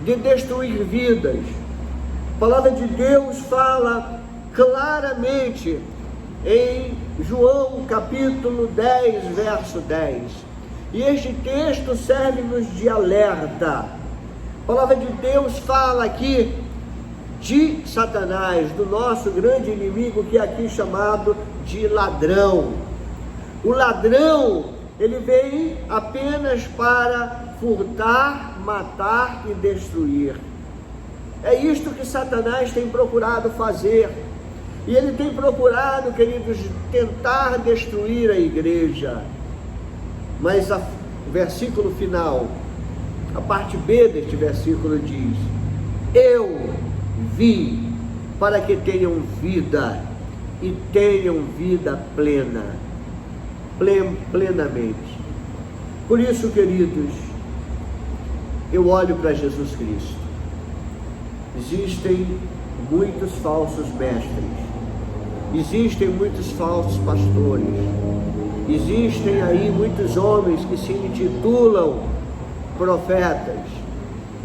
de destruir vidas. A palavra de Deus fala claramente em João capítulo 10, verso 10. E este texto serve-nos de alerta. A palavra de Deus fala aqui de Satanás, do nosso grande inimigo, que é aqui chamado de ladrão. O ladrão, ele vem apenas para furtar, matar e destruir. É isto que Satanás tem procurado fazer. E ele tem procurado, queridos, tentar destruir a igreja. Mas o versículo final, a parte B deste versículo diz: eu vim para que tenham vida e tenham vida plenamente. Por isso, queridos, eu olho para Jesus Cristo. Existem muitos falsos mestres, existem muitos falsos pastores, existem aí muitos homens que se intitulam profetas,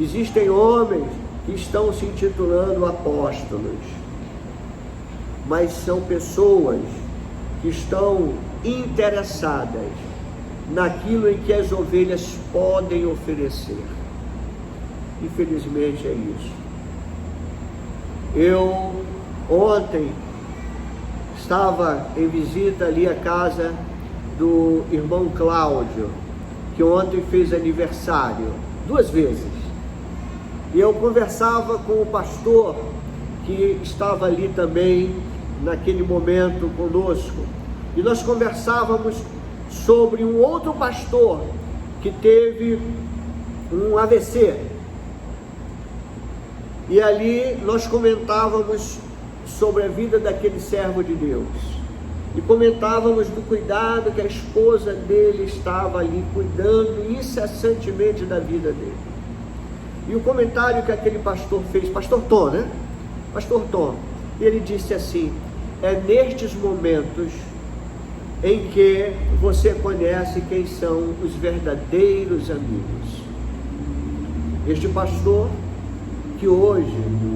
existem homens que estão se intitulando apóstolos, mas são pessoas que estão interessadas naquilo em que as ovelhas podem oferecer. Infelizmente é isso. Eu ontem estava em visita ali à casa do irmão Cláudio, que ontem fez aniversário 2 vezes. E eu conversava com o pastor que estava ali também naquele momento conosco. E nós conversávamos sobre um outro pastor que teve um AVC. E ali nós comentávamos sobre a vida daquele servo de Deus. E comentávamos do cuidado que a esposa dele estava ali cuidando incessantemente da vida dele. E o comentário que aquele pastor fez, pastor Tom, né? Pastor Tom, ele disse assim: é nestes momentos em que você conhece quem são os verdadeiros amigos. Este pastor, que hoje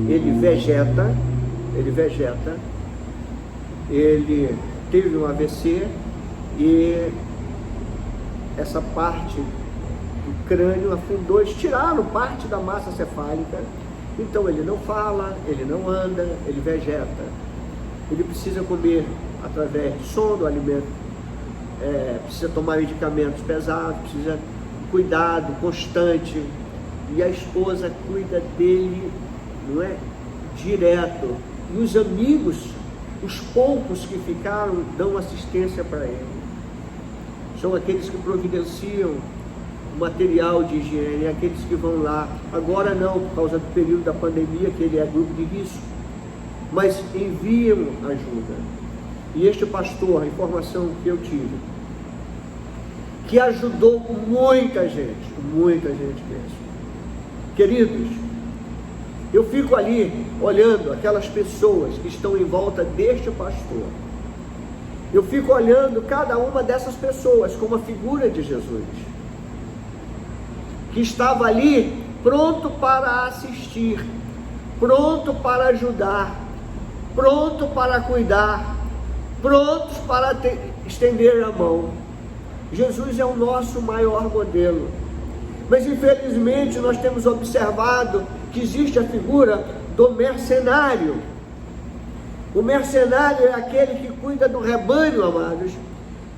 ele vegeta, ele teve um AVC e essa parte do crânio afundou, eles tiraram parte da massa cefálica, então ele não fala, ele não anda, ele vegeta. Ele precisa comer através de sonda, alimento, precisa tomar medicamentos pesados, precisa de cuidado constante, e a esposa cuida dele, não é? Direto. E os amigos, os poucos que ficaram, dão assistência para ele. São aqueles que providenciam material de higiene, aqueles que vão lá. Agora não, por causa do período da pandemia, que ele é grupo de risco, mas enviam ajuda. E este pastor, a informação que eu tive, que ajudou muita gente mesmo. Queridos, eu fico ali olhando aquelas pessoas que estão em volta deste pastor. Eu fico olhando cada uma dessas pessoas como a figura de Jesus, que estava ali pronto para assistir, pronto para ajudar, pronto para cuidar, prontos para estender a mão. Jesus é o nosso maior modelo. Mas infelizmente nós temos observado que existe a figura do mercenário. O mercenário é aquele que cuida do rebanho, amados,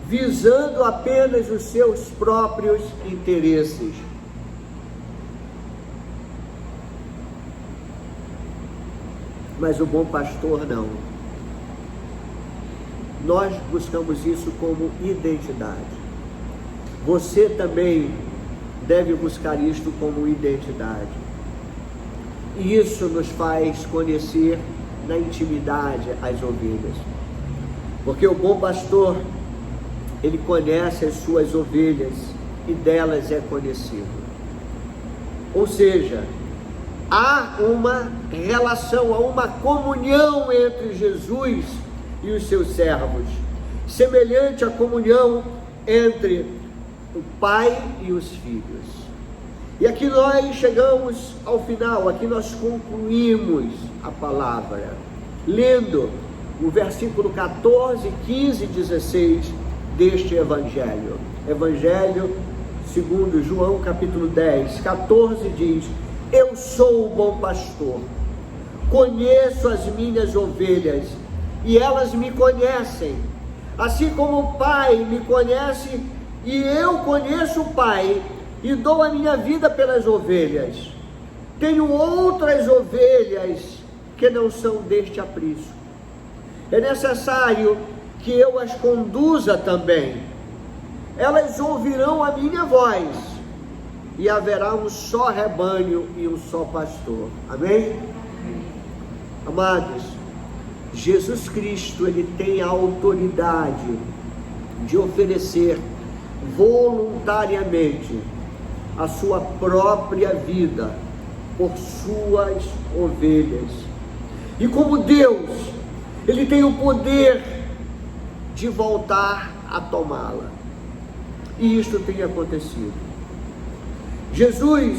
visando apenas os seus próprios interesses. Mas o bom pastor não. Nós buscamos isso como identidade. Você também deve buscar isto como identidade. E isso nos faz conhecer na intimidade as ovelhas. Porque o bom pastor, ele conhece as suas ovelhas e delas é conhecido. Ou seja, há uma relação, há uma comunhão entre Jesus e os seus servos, semelhante à comunhão entre o pai e os filhos. E aqui nós chegamos ao final, aqui nós concluímos a palavra, lendo o versículo 14, 15 e 16 deste Evangelho. Evangelho segundo João, capítulo 10, 14 diz: eu sou o bom pastor, conheço as minhas ovelhas e elas me conhecem, assim como o Pai me conhece e eu conheço o Pai e dou a minha vida pelas ovelhas. Tenho outras ovelhas que não são deste aprisco. É necessário que eu as conduza também. Elas ouvirão a minha voz e haverá um só rebanho e um só pastor. Amém? Amados, Jesus Cristo, ele tem a autoridade de oferecer voluntariamente a sua própria vida por suas ovelhas. E como Deus, ele tem o poder de voltar a tomá-la. E isto tem acontecido. Jesus,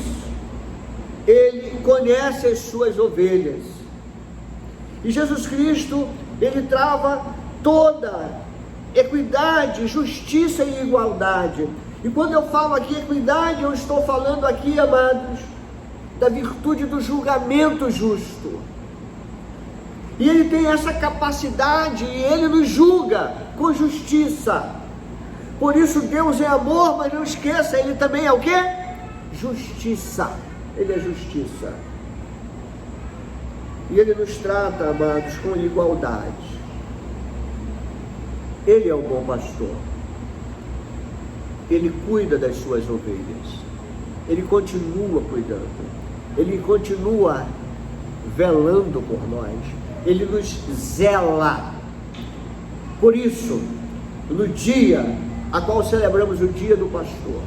ele conhece as suas ovelhas. E Jesus Cristo, ele trava toda equidade, justiça e igualdade. E quando eu falo aqui equidade, eu estou falando aqui, amados, da virtude do julgamento justo. E ele tem essa capacidade e ele nos julga com justiça. Por isso Deus é amor, mas não esqueça, ele também é o quê? Justiça. Ele é justiça. E ele nos trata, amados, com igualdade. Ele é o bom pastor. Ele cuida das suas ovelhas. Ele continua cuidando. Ele continua velando por nós. Ele nos zela. Por isso, no dia a qual celebramos o dia do pastor,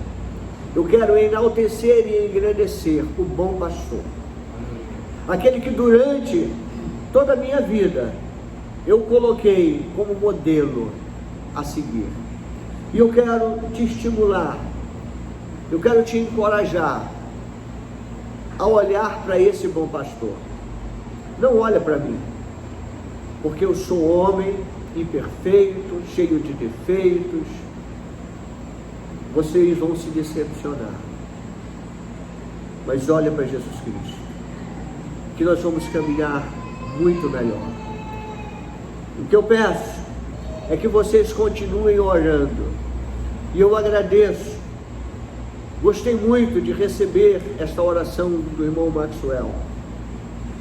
eu quero enaltecer e engrandecer o bom pastor. Aquele que durante toda a minha vida eu coloquei como modelo a seguir. E eu quero te estimular, eu quero te encorajar a olhar para esse bom pastor. Não olha para mim, porque eu sou homem imperfeito, cheio de defeitos. Vocês vão se decepcionar. Mas olha para Jesus Cristo, que nós vamos caminhar muito melhor. O que eu peço é que vocês continuem orando. E eu agradeço. Gostei muito de receber esta oração do irmão Maxwell,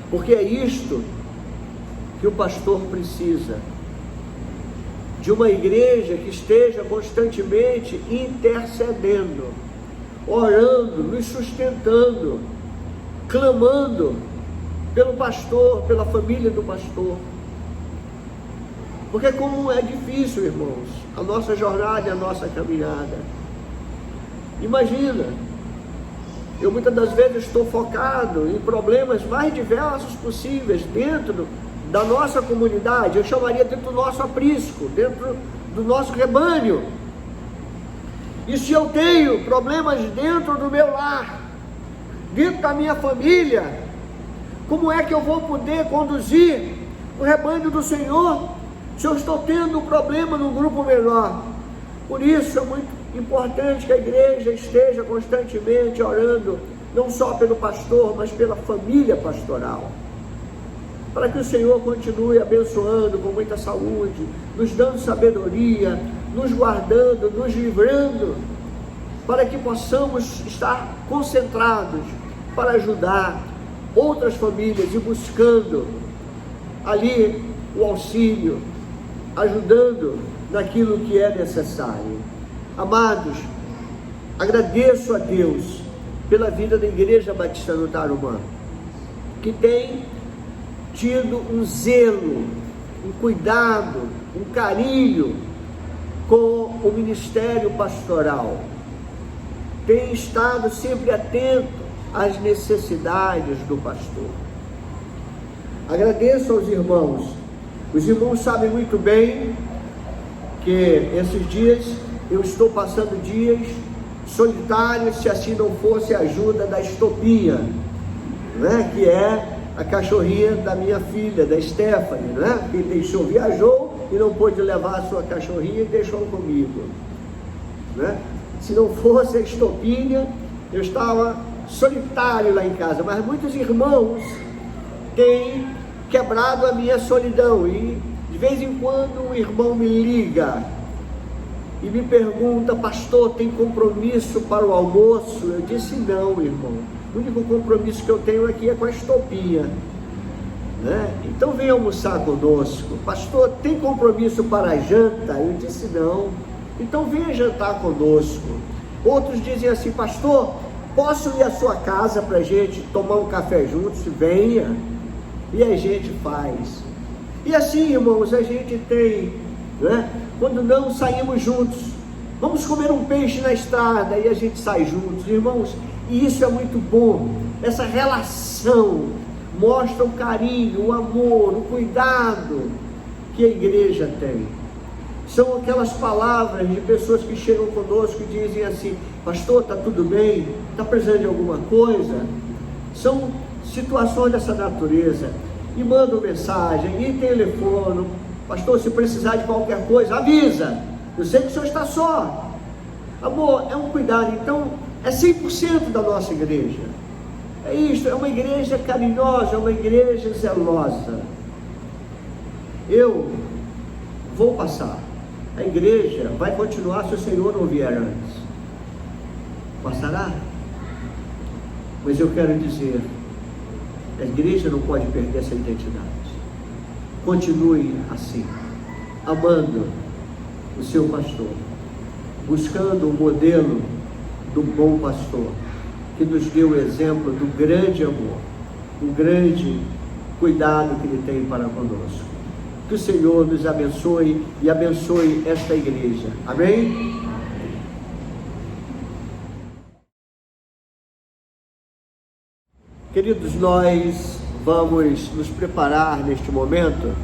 porque é isto que o pastor precisa, de uma igreja que esteja constantemente intercedendo, orando, nos sustentando, clamando pelo pastor, pela família do pastor. Porque como é difícil, irmãos, a nossa jornada e a nossa caminhada. Imagina, eu muitas das vezes estou focado em problemas mais diversos possíveis dentro da nossa comunidade, eu chamaria dentro do nosso aprisco, dentro do nosso rebanho. E se eu tenho problemas dentro do meu lar, dentro da minha família, como é que eu vou poder conduzir o rebanho do Senhor se eu estou tendo um problema num grupo menor? Por isso é muito importante que a igreja esteja constantemente orando, não só pelo pastor, mas pela família pastoral, para que o Senhor continue abençoando com muita saúde, nos dando sabedoria, nos guardando, nos livrando, para que possamos estar concentrados para ajudar outras famílias e buscando ali o auxílio, ajudando naquilo que é necessário. Amados, agradeço a Deus pela vida da Igreja Batista no Tarumã, que tem tido um zelo, um cuidado, um carinho com o ministério pastoral, tem estado sempre atento às necessidades do pastor. Agradeço aos irmãos. Os irmãos sabem muito bem que esses dias eu estou passando dias solitários, se assim não fosse a ajuda da Estopinha, né? Que é a cachorrinha da minha filha, da Stephanie, né? Que viajou e não pôde levar a sua cachorrinha e deixou comigo, né? Se não fosse a Estopinha, eu estava solitário lá em casa, mas muitos irmãos têm quebrado a minha solidão, e de vez em quando um irmão me liga e me pergunta: pastor, tem compromisso para o almoço? Eu disse: não, irmão, o único compromisso que eu tenho aqui é com a Estopinha, né? Então vem almoçar conosco. Pastor, tem compromisso para a janta? Eu disse: não. Então venha jantar conosco. Outros dizem assim: pastor, posso ir à sua casa para a gente tomar um café juntos? Venha. E a gente faz. E assim, irmãos, a gente tem, né? Quando não saímos juntos, vamos comer um peixe na estrada e a gente sai juntos, irmãos, e isso é muito bom. Essa relação mostra o carinho, o amor, o cuidado que a igreja tem. São aquelas palavras de pessoas que chegam conosco e dizem assim: pastor, está tudo bem? Está precisando de alguma coisa? São situações dessa natureza. E mandam mensagem, e telefone: pastor, se precisar de qualquer coisa, avisa, eu sei que o senhor está só. Amor, é um cuidado. Então, é 100% da nossa igreja. É isso, é uma igreja carinhosa, é uma igreja zelosa. Eu vou passar. A igreja vai continuar se o Senhor não vier antes. Passará? Mas eu quero dizer, a igreja não pode perder essa identidade. Continue assim, amando o seu pastor, buscando o modelo do bom pastor, que nos deu o exemplo do grande amor, o grande cuidado que Ele tem para conosco. Que o Senhor nos abençoe e abençoe esta igreja. Amém? Queridos, nós vamos nos preparar neste momento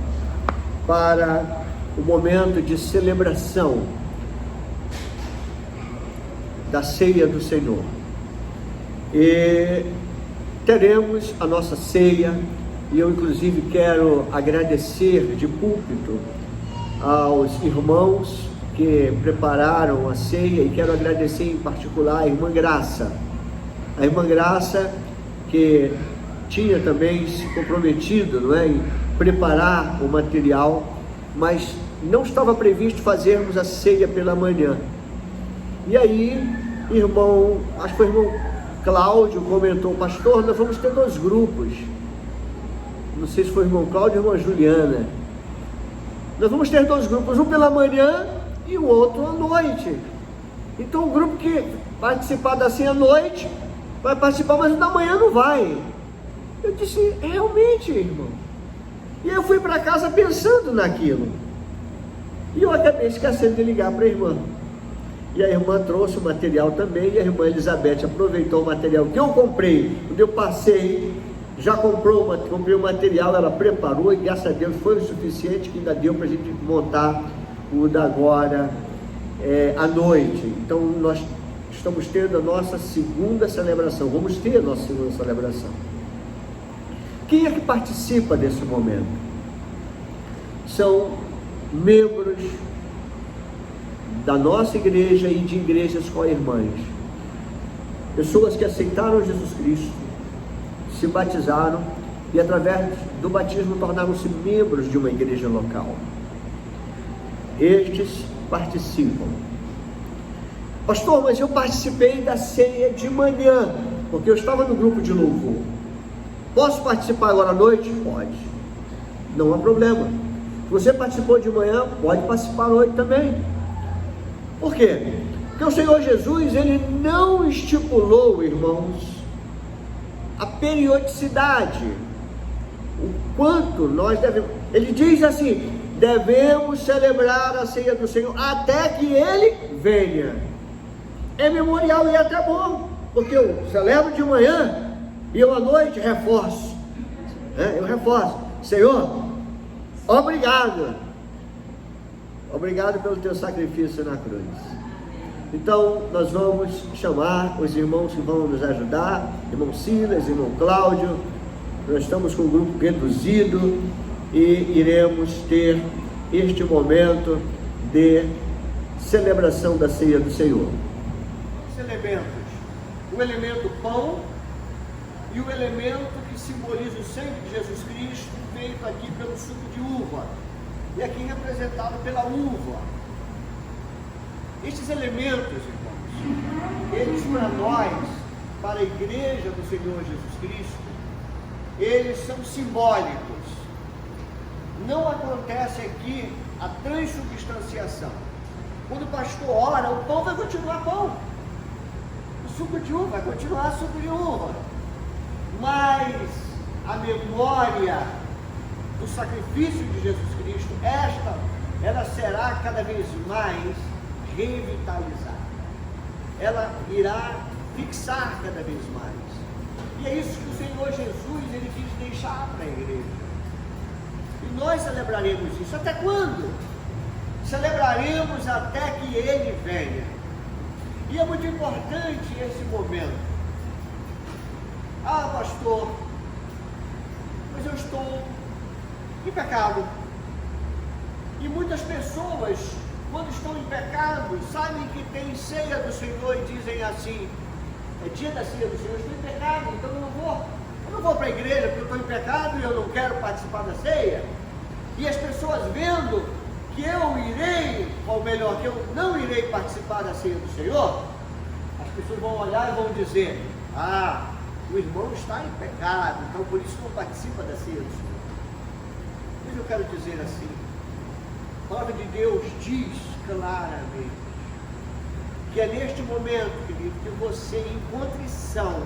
para o momento de celebração da ceia do Senhor. E teremos a nossa ceia, e eu inclusive quero agradecer de púlpito aos irmãos que prepararam a ceia, e quero agradecer em particular a irmã Graça. A irmã Graça, que tinha também se comprometido, não é, em preparar o material, mas não estava previsto fazermos a ceia pela manhã. E aí, acho que foi o irmão Cláudio comentou: pastor, nós vamos ter 2 grupos. Não sei se foi o irmão Cláudio ou a irmã Juliana. Nós vamos ter 2 grupos, um pela manhã e o outro à noite. Então o grupo que participar da ceia à noite vai participar, mas o da manhã não vai. Eu disse: realmente, irmão. E eu fui para casa pensando naquilo. E eu acabei esquecendo de ligar para a irmã. E a irmã trouxe o material também, e a irmã Elizabeth aproveitou o material que eu comprei. Quando eu passei, já comprei o material, ela preparou, e graças a Deus foi o suficiente, que ainda deu para a gente montar o da agora à noite. Então nós estamos tendo a nossa segunda celebração, vamos ter a nossa segunda celebração. Quem é que participa desse momento? São membros da nossa igreja e de igrejas co-irmãs, pessoas que aceitaram Jesus Cristo, se batizaram e através do batismo tornaram-se membros de uma igreja local. Estes participam. Pastor, mas eu participei da ceia de manhã, porque eu estava no grupo de louvor. Posso participar agora à noite? Pode. Não há problema. Se você participou de manhã, pode participar à noite também. Por quê? Porque o Senhor Jesus, Ele não estipulou, irmãos, a periodicidade, o quanto nós devemos. Ele diz assim: devemos celebrar a ceia do Senhor até que Ele venha. É memorial, e é até bom, porque eu celebro de manhã e eu à noite reforço, eu reforço: Senhor, obrigado pelo teu sacrifício na cruz. Então nós vamos chamar os irmãos que vão nos ajudar, irmão Silas, irmão Cláudio. Nós estamos com um grupo reduzido e iremos ter este momento de celebração da ceia do Senhor. Os elementos: o elemento pão e o elemento que simboliza o sangue de Jesus Cristo, feito aqui pelo suco de uva, e aqui representado pela uva. Estes elementos, irmãos, eles para nós, para a igreja do Senhor Jesus Cristo, eles são simbólicos. Não acontece aqui a transubstanciação. Quando o pastor ora, o pão vai continuar pão, o suco de uva vai continuar suco de uva, mas a memória do sacrifício de Jesus Cristo, ela será cada vez mais revitalizada. Ela irá fixar cada vez mais. E é isso que o Senhor Jesus ele quis deixar para a igreja. E nós celebraremos isso. Até quando? Celebraremos até que Ele venha. E é muito importante esse momento. Ah, pastor, mas eu estou em pecado. E muitas pessoas, quando estão em pecado, sabem que tem ceia do Senhor e dizem assim: é dia da ceia do Senhor, eu estou em pecado, então eu não vou para a igreja porque eu estou em pecado e eu não quero participar da ceia. E as pessoas vendo que eu irei, ou melhor, que eu não irei participar da ceia do Senhor, as pessoas vão olhar e vão dizer: ah, o irmão está em pecado, então por isso não participa da ceia do Senhor. Mas eu quero dizer assim, a palavra de Deus diz claramente que é neste momento, querido, que você, em contrição,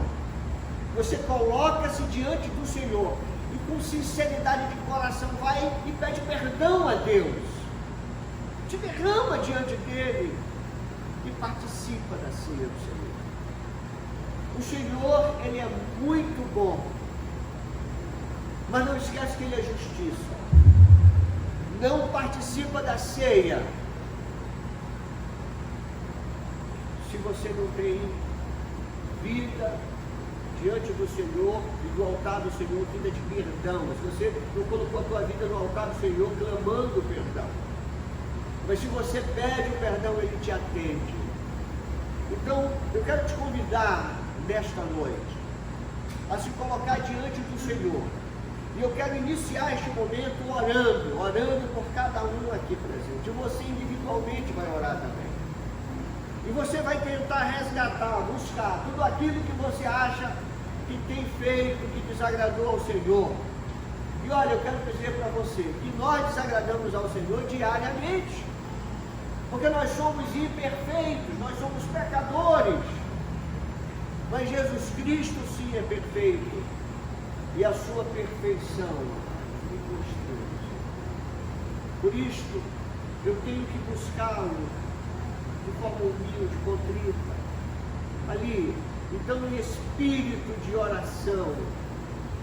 você coloca-se diante do Senhor e com sinceridade de coração vai e pede perdão a Deus, te derrama diante dele e participa da ceia do Senhor. O Senhor, ele é muito bom, mas não esquece que ele é justiça. Não participa da ceia se você não tem vida diante do Senhor e do altar do Senhor, vida de perdão. Se você não colocou a tua vida no altar do Senhor clamando perdão, mas se você pede o perdão, Ele te atende. Então, eu quero te convidar nesta noite a se colocar diante do Senhor. E eu quero iniciar este momento orando por cada um aqui presente. E você individualmente vai orar também. E você vai tentar resgatar, buscar tudo aquilo que você acha que tem feito, que desagradou ao Senhor. E olha, eu quero dizer para você que nós desagradamos ao Senhor diariamente. Porque nós somos imperfeitos, nós somos pecadores. Mas Jesus Cristo sim é perfeito. E a sua perfeição me constrange. Por isto, eu tenho que buscá-lo de forma humilde, contrita. Ali, então, em espírito de oração,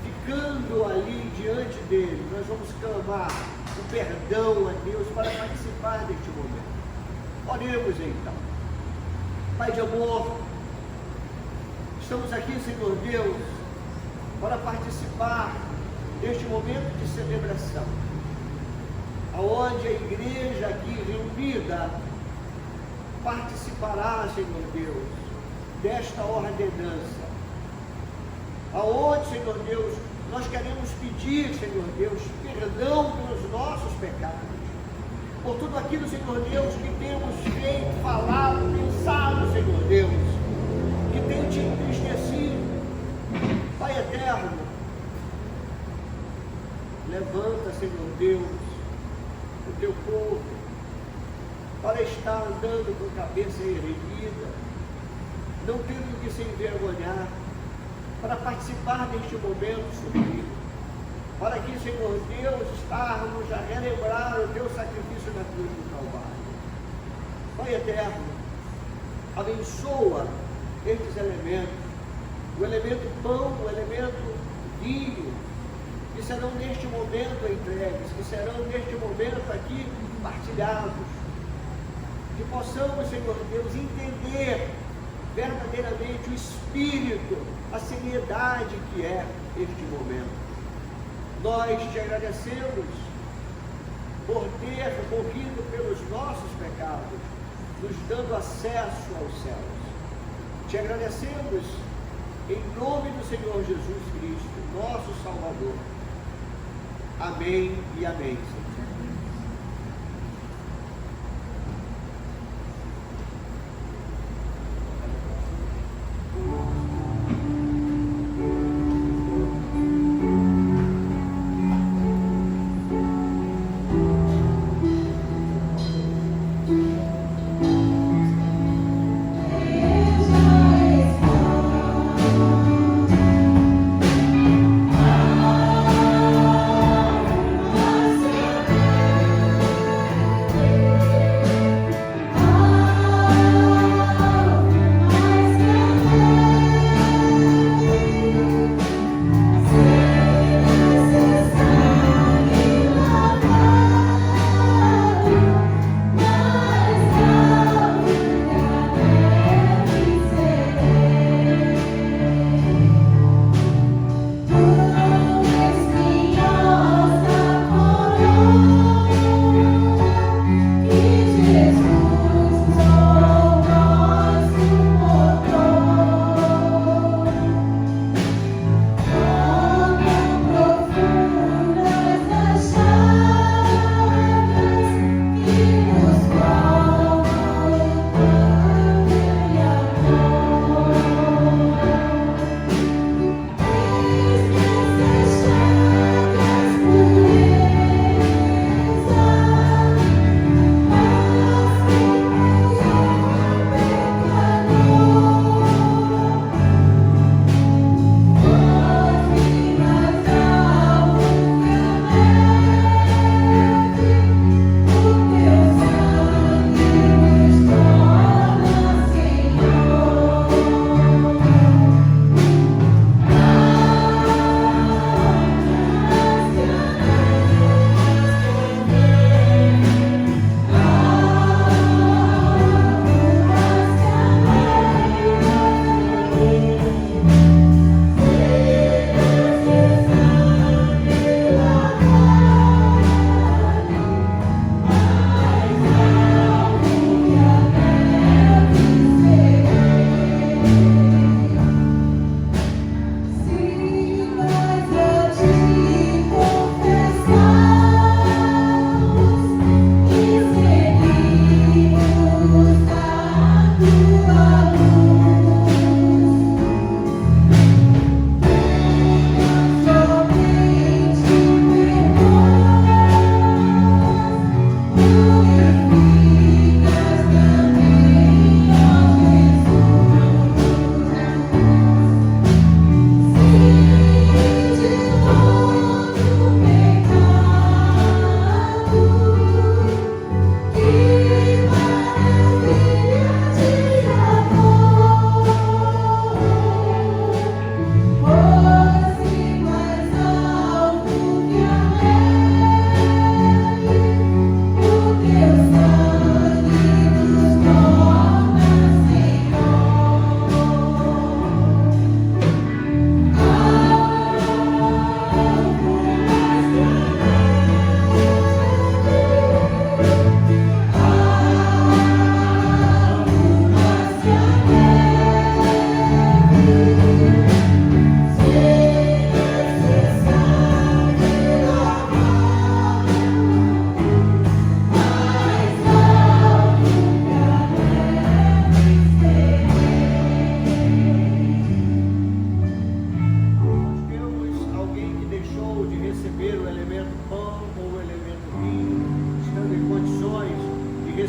ficando ali diante dele, nós vamos clamar o perdão a Deus para participar deste momento. Oremos então. Pai de amor, estamos aqui, Senhor Deus, para participar deste momento de celebração, aonde a igreja aqui reunida participará, Senhor Deus, desta ordenança, aonde, Senhor Deus, nós queremos pedir, Senhor Deus, perdão pelos nossos pecados, por tudo aquilo, Senhor Deus, que temos feito, falado, pensado, Senhor Deus, que tem te entristecido. Pai eterno, levanta, Senhor Deus, o teu povo, para estar andando com cabeça erguida, não tendo que se envergonhar, para participar deste momento sublime, para que, Senhor Deus, estarmos a relembrar o teu sacrifício na cruz do Calvário. Pai eterno, abençoa estes elementos, o elemento pão, o elemento vinho, que serão neste momento entregues, que serão neste momento aqui partilhados, que possamos, Senhor Deus, entender verdadeiramente o espírito, a seriedade que é este momento. Nós te agradecemos por ter morrido pelos nossos pecados, nos dando acesso aos céus. Te agradecemos em nome do Senhor Jesus Cristo, nosso Salvador. Amém e amém, Senhor.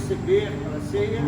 receber para a ceia.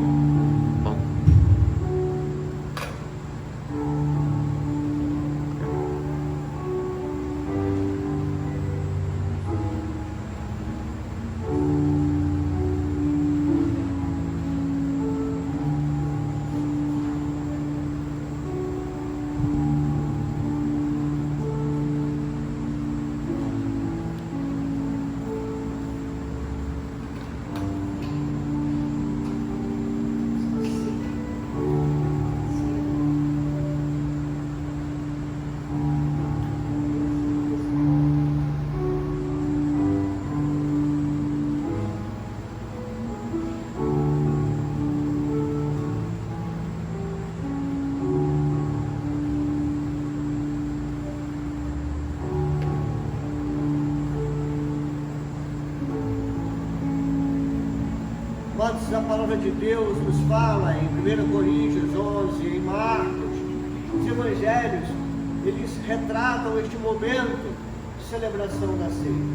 Quantos a palavra de Deus nos fala em 1 Coríntios 11, em Marcos, os evangelhos, eles retratam este momento de celebração da ceia.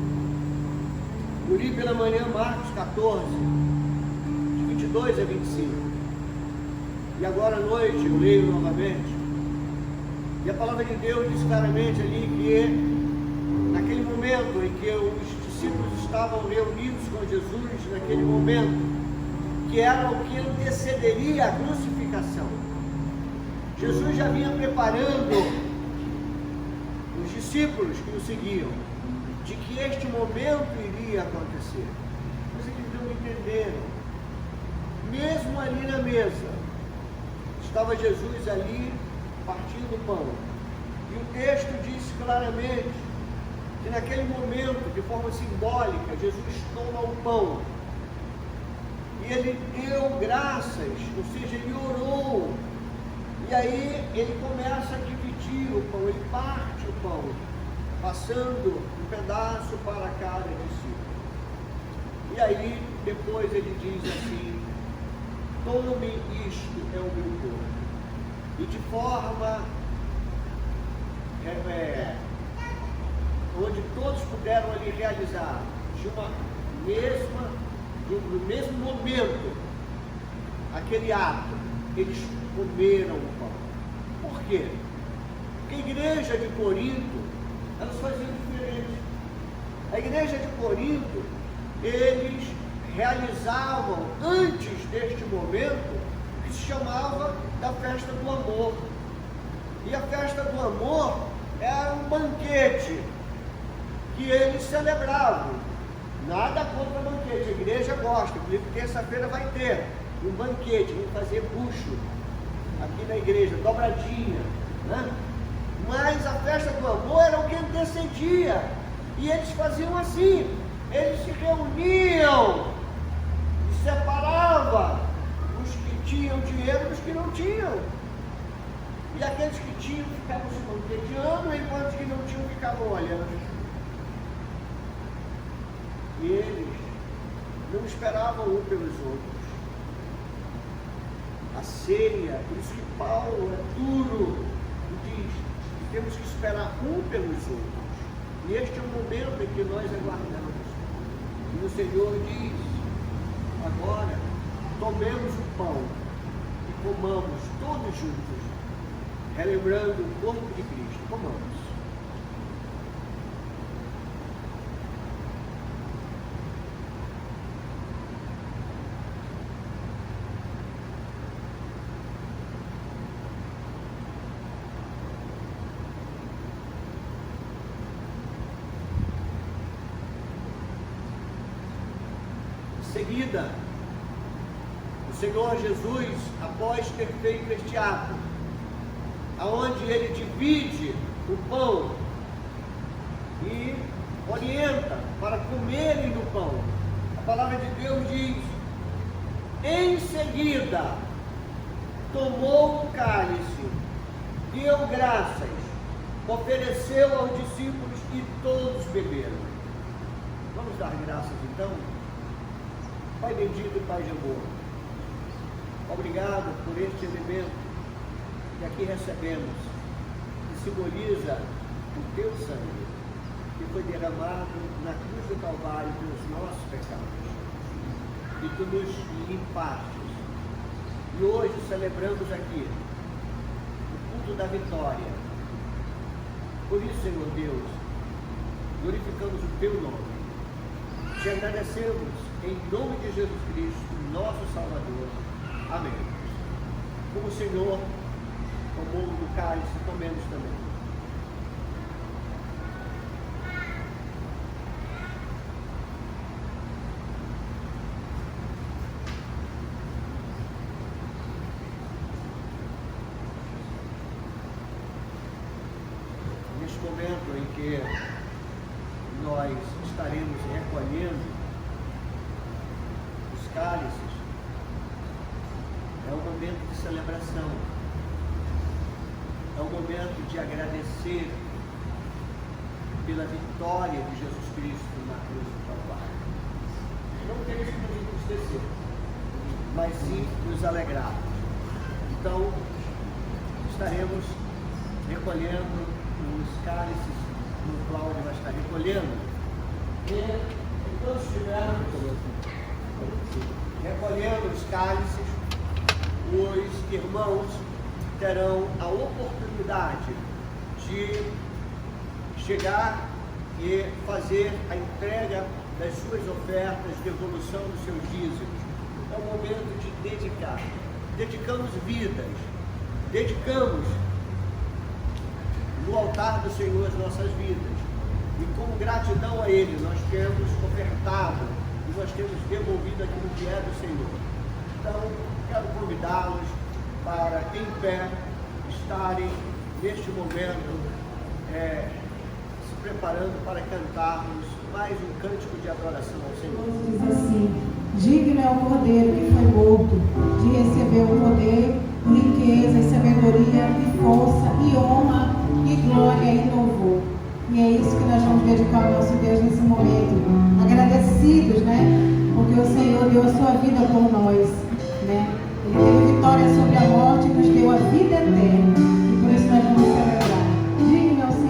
Eu li pela manhã Marcos 14, de 22 a 25. E agora à noite eu leio novamente. E a palavra de Deus diz claramente ali que naquele momento em que os discípulos estavam reunidos com Jesus, naquele momento, que era o que antecederia a crucificação. Jesus já vinha preparando os discípulos que o seguiam, de que este momento iria acontecer. Mas eles não entenderam. Mesmo ali na mesa, estava Jesus ali partindo o pão. E o texto diz claramente que naquele momento, de forma simbólica, Jesus toma o pão. E ele deu graças, ou seja, ele orou. E aí ele começa a dividir o pão, ele parte o pão, passando um pedaço para cada discípulo. E aí depois ele diz assim: tome isto, é o meu corpo. E de forma onde todos puderam ali realizar no mesmo momento, aquele ato, eles comeram o pão. Por quê? Porque a igreja de Corinto, elas faziam diferente. A igreja de Corinto, eles realizavam antes deste momento o que se chamava da festa do amor. E a festa do amor era um banquete que eles celebravam. Nada contra banquete, a igreja gosta, porque terça-feira vai ter um banquete, vamos fazer bucho aqui na igreja, dobradinha, né? Mas a festa do amor era o que antecedia, e eles faziam assim, eles se reuniam, e separavam os que tinham dinheiro dos que não tinham, e aqueles que tinham ficavam se banqueteando, enquanto os que não tinham ficavam olhando. E eles não esperavam um pelos outros. A ceia, por isso que Paulo é duro e diz que temos que esperar um pelos outros. E este é o momento em que nós aguardamos. E o Senhor diz: agora tomemos o pão e comamos todos juntos, relembrando o corpo de Cristo. Comamos. Em seguida, o Senhor Jesus, após ter feito este ato, aonde ele divide o pão e orienta para comerem do pão, a palavra de Deus diz: em seguida tomou o cálice, deu graças, ofereceu aos discípulos e todos beberam. Vamos dar graças então? Pai bendito e Pai de amor, obrigado por este elemento que aqui recebemos, que simboliza o teu sangue, que foi derramado na cruz do Calvário pelos nossos pecados. e tu nos limpastes. E hoje celebramos aqui o culto da vitória. Por isso, Senhor Deus, glorificamos o teu nome. Te agradecemos em nome de Jesus Cristo, nosso Salvador. Amém. Como o Senhor tomou do cálice, tomemos também. Neste momento em que nós estaremos recolhendo os cálices, é um momento de celebração, é um momento de agradecer pela vitória de Jesus Cristo na cruz do Calvário. Não temos que nos entristecer, mas sim nos alegrar. Então, estaremos recolhendo os cálices, o Cláudio vai estar recolhendo. E enquanto estivermos recolhendo os cálices, os irmãos terão a oportunidade de chegar e fazer a entrega das suas ofertas, devolução dos seus dízimos. É um momento de dedicar. Dedicamos vidas, dedicamos no altar do Senhor as nossas vidas. E como gratidão a Ele, nós temos ofertado e nós temos devolvido aquilo que é do Senhor. Então, quero convidá-los para, em pé, estarem neste momento se preparando para cantarmos mais um cântico de adoração ao Senhor. Diz assim: digno é o Cordeiro que foi morto de receber o poder, riqueza, sabedoria, e força, e honra, e glória, e louvor. E é isso que nós vamos dedicar ao nosso Deus nesse momento, agradecidos, né? Porque o Senhor deu a sua vida por nós, né? Ele teve vitória sobre a morte e nos deu a vida eterna. E por isso nós vamos celebrar. Digno é o Senhor.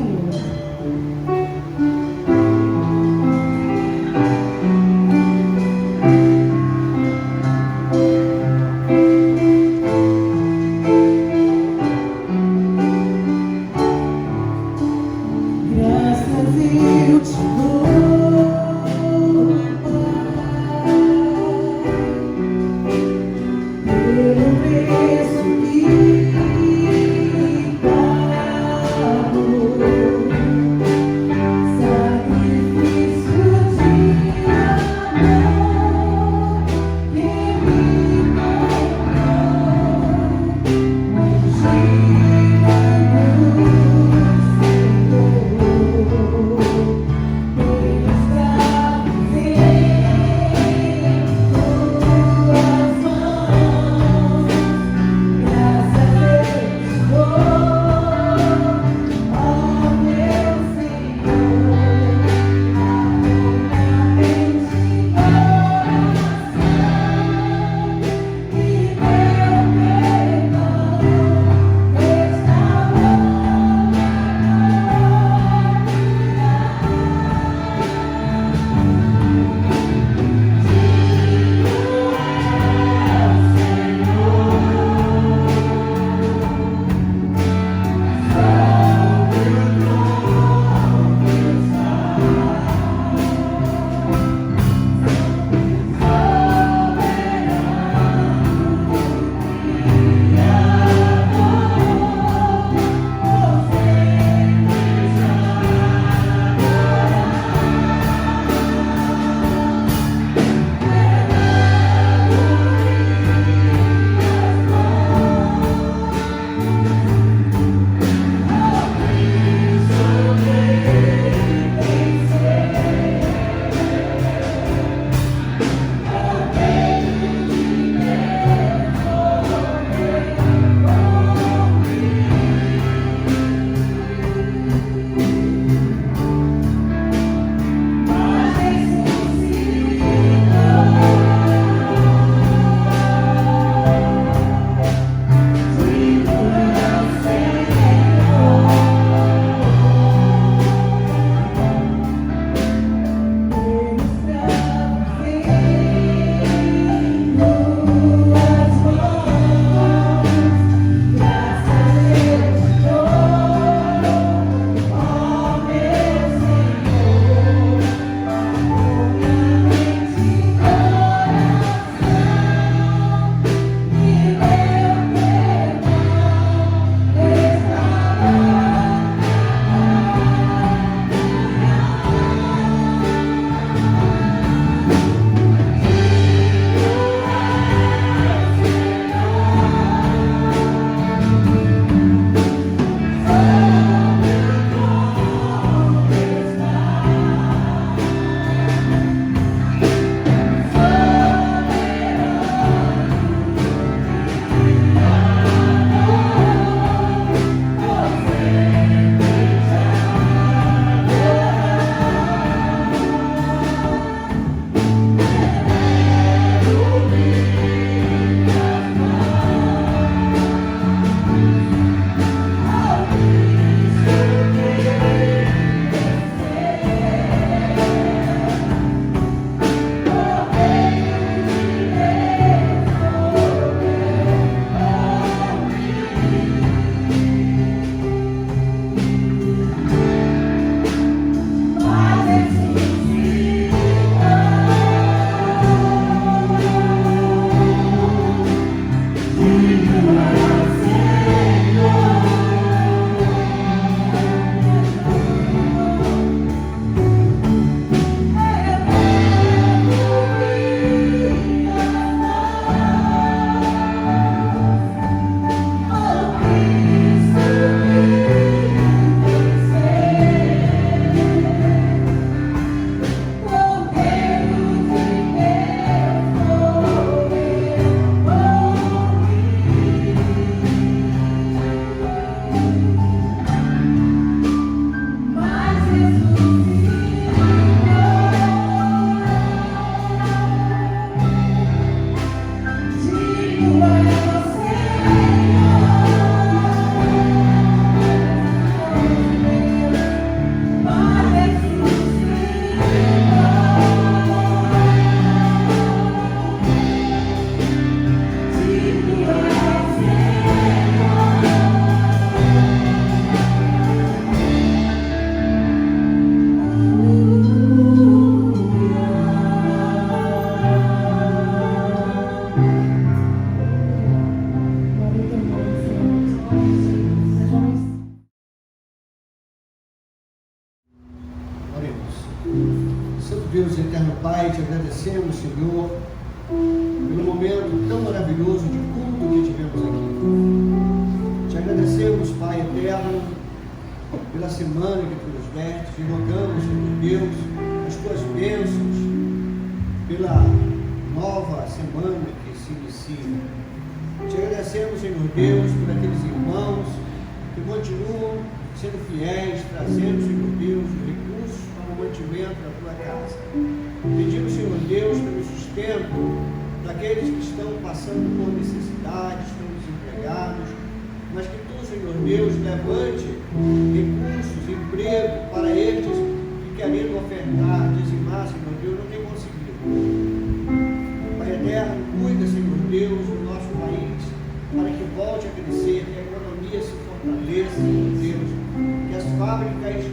Santo Deus, eterno Pai, te agradecemos, Senhor, pelo momento tão maravilhoso de culto que tivemos aqui. Te agradecemos, Pai eterno, pela semana que tu nos deste, e rogamos, Senhor Deus, as tuas bênçãos pela nova semana que se inicia. Te agradecemos, Senhor Deus, por aqueles irmãos que continuam sendo fiéis, trazendo, Senhor Deus, os recursos para o mantimento da tua casa. Pedimos, Senhor Deus, pelo sustento daqueles que estão passando por necessidade, estão desempregados, mas que tu, Senhor Deus, levante recursos, emprego para estes que querendo ofertar, dizimar, Senhor Deus, não tem conseguido. Pai eterno, cuida, Senhor Deus, do nosso país, para que volte a crescer, que a economia se fortaleça, Senhor Deus, que as fábricas,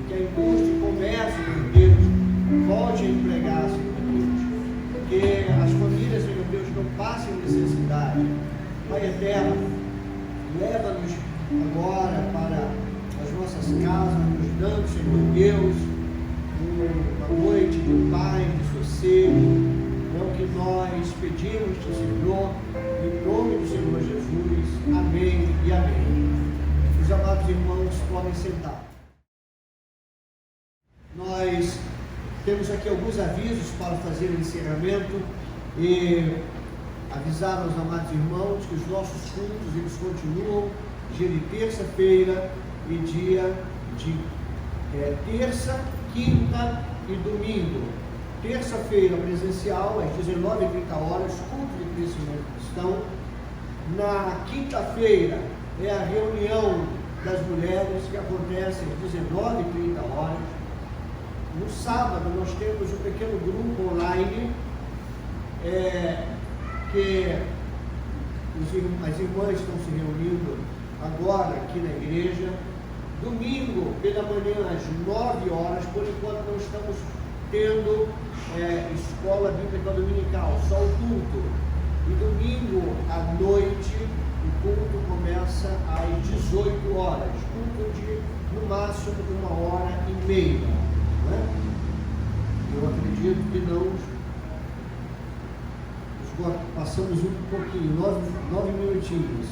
que a indústria, o comércio, Senhor Deus, volte a empregar, Senhor Deus, que as famílias, Senhor Deus, não passem necessidade. Pai eterno, leva-nos agora para as nossas casas, nos dando, Senhor Deus, uma noite de paz, de sossego. É o que nós pedimos do Senhor, em nome do Senhor Jesus. Amém e amém. Os amados irmãos podem sentar. Nós temos aqui alguns avisos para fazer o encerramento e avisar aos amados irmãos que os nossos cultos eles continuam dia de terça-feira e dia de terça, quinta e domingo. Terça-feira presencial às 19h30, culto de crescimento cristão. Na quinta-feira é a reunião das mulheres que acontece às 19h30. No sábado nós temos um pequeno grupo online que as irmãs estão se reunindo agora aqui na igreja. Domingo pela manhã às 9h, por enquanto não estamos tendo escola bíblica dominical, só o culto. E domingo à noite o culto começa às 18h, culto de no máximo 1h30, né? Eu acredito que não passamos um pouquinho, 9 minutinhos,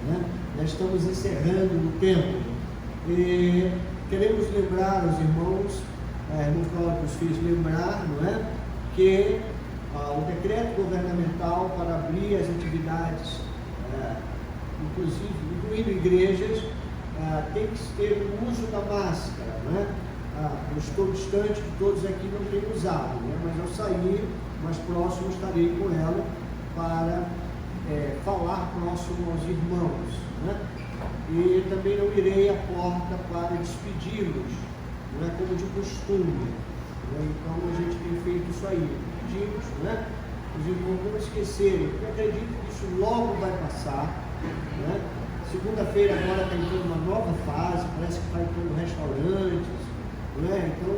né? Já estamos encerrando o tempo e queremos lembrar aos irmãos, irmão Cláudio os fez lembrar, não é? Que o decreto governamental para abrir as atividades, inclusive incluindo igrejas, tem que ter o uso da máscara, não é? Eu estou distante que todos aqui não têm usado, né? Mas ao sair mais próximo estarei com ela para falar próximo aos irmãos, né? E também não irei à porta para despedi-los, não é como de costume, né? Então a gente tem feito isso aí, pedimos, né? Os irmãos não esquecerem, porque eu acredito que isso logo vai passar, né? Segunda-feira agora está entrando uma nova fase, parece que está entrando restaurantes, né? Então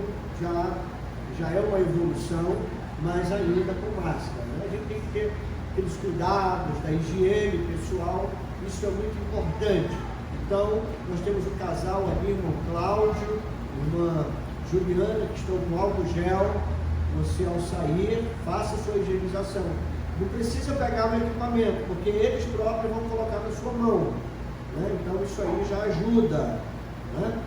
já é uma evolução, mas ainda com máscara, né? A gente tem que ter aqueles cuidados da higiene pessoal, isso é muito importante. Então nós temos o casal ali, irmão Cláudio, irmã Juliana, que estão com álcool gel. Você ao sair, faça a sua higienização. Não precisa pegar o equipamento, porque eles próprios vão colocar na sua mão, né? Então isso aí já ajuda, né?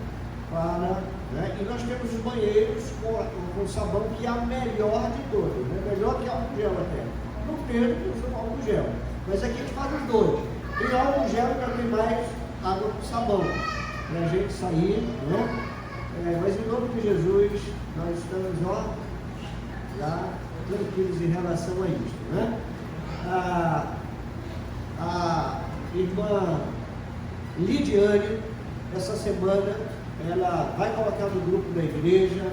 E nós temos os banheiros com sabão, que é a melhor de todas, né? Melhor que álcool gel até. Não tem o álcool gel, mas aqui a gente faz os dois. Tem álcool gel e também mais água com sabão, para a gente sair, né? Mas em nome de Jesus, nós estamos já tranquilos em relação a isso, né? A irmã Lidiane, essa semana, ela vai colocar no grupo da igreja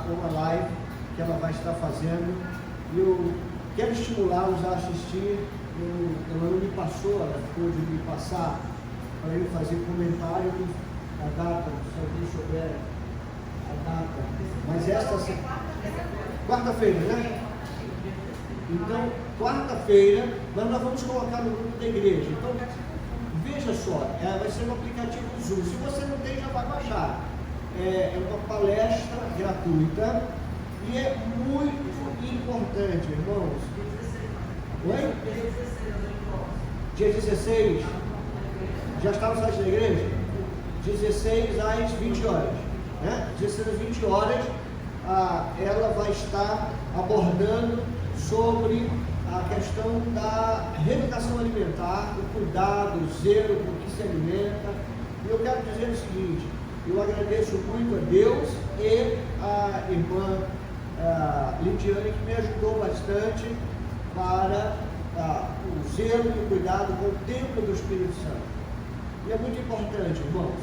uma live que ela vai estar fazendo. Eu quero estimulá-los a assistir. Ela não me passou, ela ficou de me passar para eu fazer comentário da data, se alguém souber a data. Mas esta quarta-feira, né? Então, quarta-feira, nós vamos colocar no grupo da igreja. Então, veja só, vai ser um aplicativo Zoom. Se você não tem, já vai baixar. É uma palestra gratuita gratuita e é muito importante, irmãos. Oi? Dia 16, já está no site da igreja? 16 às 20 horas. Né? 16 às 20 horas, ela vai estar abordando sobre a questão da reeducação alimentar, o cuidado, o zelo com o que se alimenta. E eu quero dizer o seguinte: eu agradeço muito a Deus e a irmã Lidiane, que me ajudou bastante para o zelo e o cuidado com o templo do Espírito Santo. E é muito importante, irmãos,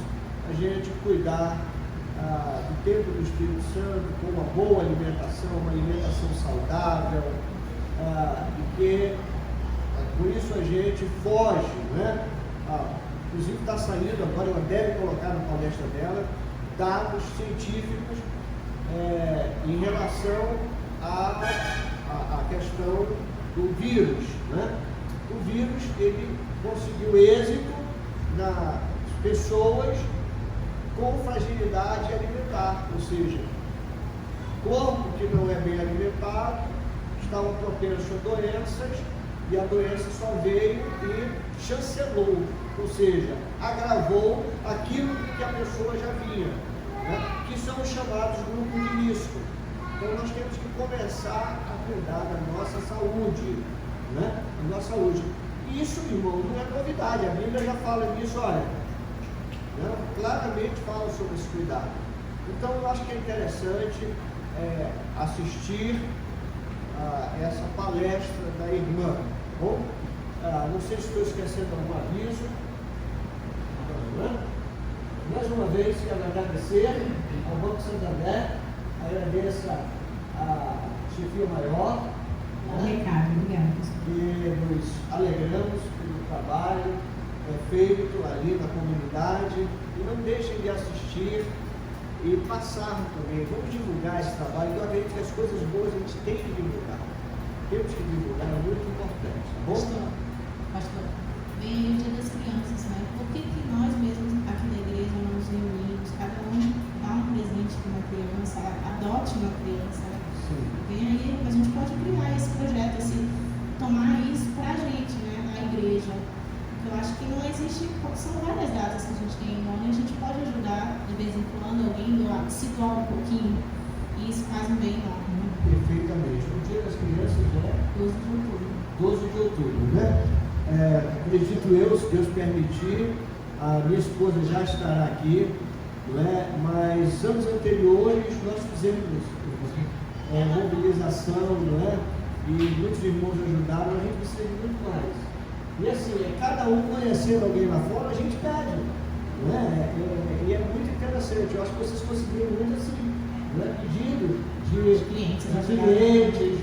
a gente cuidar do templo do Espírito Santo com uma boa alimentação, uma alimentação saudável, e que por isso a gente foge, né? Inclusive está saindo agora, ela deve colocar na palestra dela, dados científicos em relação à questão do vírus, né? O vírus, ele conseguiu êxito nas pessoas com fragilidade alimentar, ou seja, corpo que não é bem alimentado, estavam propensos a doenças, e a doença só veio e chancelou, ou seja, agravou aquilo que a pessoa já vinha, né? Que são os chamados grupos de risco. Então nós temos que começar a cuidar da nossa saúde, né? Da nossa saúde. E isso, irmão, não é novidade, a Bíblia já fala nisso, olha, né? Claramente fala sobre esse cuidado. Então eu acho que é interessante assistir essa palestra da irmã. Bom, não sei se estou esquecendo algum aviso. Mais uma vez quero agradecer ao Banco Santander, agradeço a chefia maior, Obrigado. e nos alegramos pelo trabalho feito ali na comunidade, e não deixem de assistir e passar também. Vamos divulgar esse trabalho. Eu acredito que as coisas boas a gente tem que divulgar. Temos que divulgar, é muito importante, tá bom? Pastor, vem aí o Dia das Crianças, né? Por que nós mesmos aqui na igreja não nos reunimos, cada um dá um presente para uma criança, adote uma criança, né? Sim. Vem aí, a gente pode criar esse projeto, assim, tomar isso pra gente, né? Na igreja. Eu acho que não existe, são várias datas que a gente tem em nome, a gente pode ajudar de vez em quando alguém a se doar um pouquinho, e isso faz um bem enorme, né? Perfeitamente. O Dia das Crianças é 12 de outubro. 12 de outubro, né? Acredito eu, se Deus permitir, a minha esposa já estará aqui, né? Mas anos anteriores nós fizemos mobilização, né? E muitos irmãos ajudaram, a gente precisa de muito mais. E assim, cada um conhecendo alguém lá fora, a gente pede, né? E é muito interessante. Eu acho que vocês conseguiram muito assim, né? Pedido de clientes,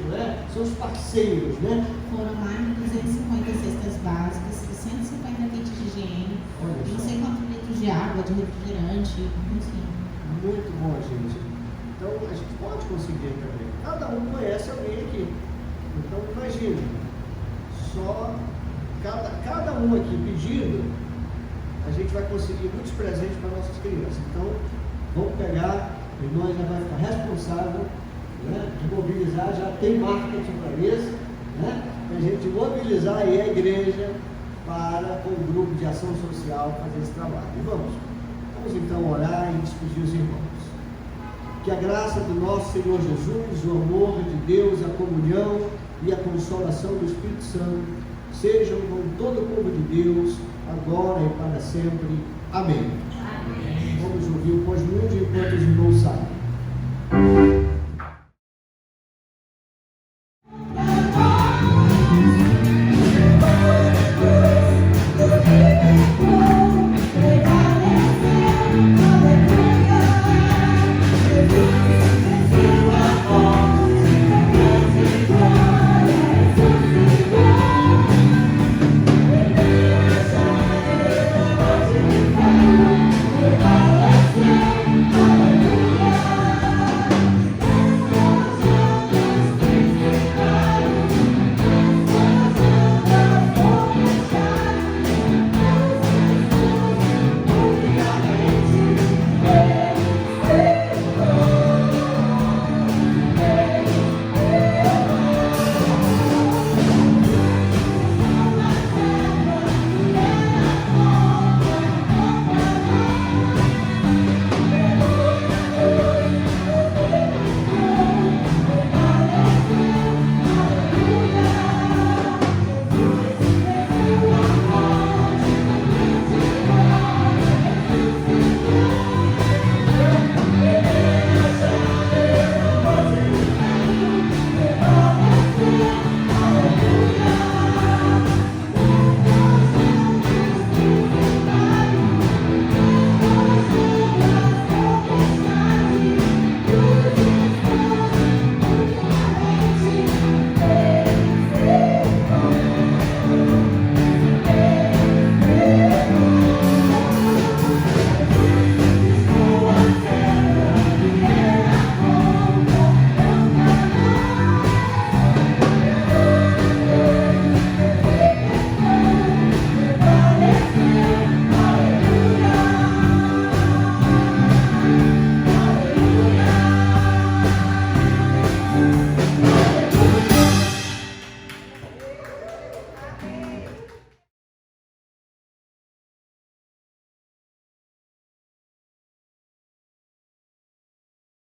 né? São os parceiros, né? Foram mais de 250 cestas básicas, 150 kits de higiene, não sei quantos litros de água, de refrigerante, enfim. Muito bom, gente. Então a gente pode conseguir também. Cada um conhece alguém aqui. Então imagina, só cada um aqui pedindo, a gente vai conseguir muitos presentes para nossas crianças. Então vamos pegar, e nós já vai ficar responsável, né, de mobilizar, já tem marketing para isso, né? A gente mobilizar aí a igreja para com o grupo de ação social fazer esse trabalho. E vamos então orar e despedir os irmãos. Que a graça do nosso Senhor Jesus, o amor de Deus, a comunhão e a consolação do Espírito Santo sejam com todo o povo de Deus, agora e para sempre. Amém. Vamos ouvir o pós-música enquanto os irmãos saem.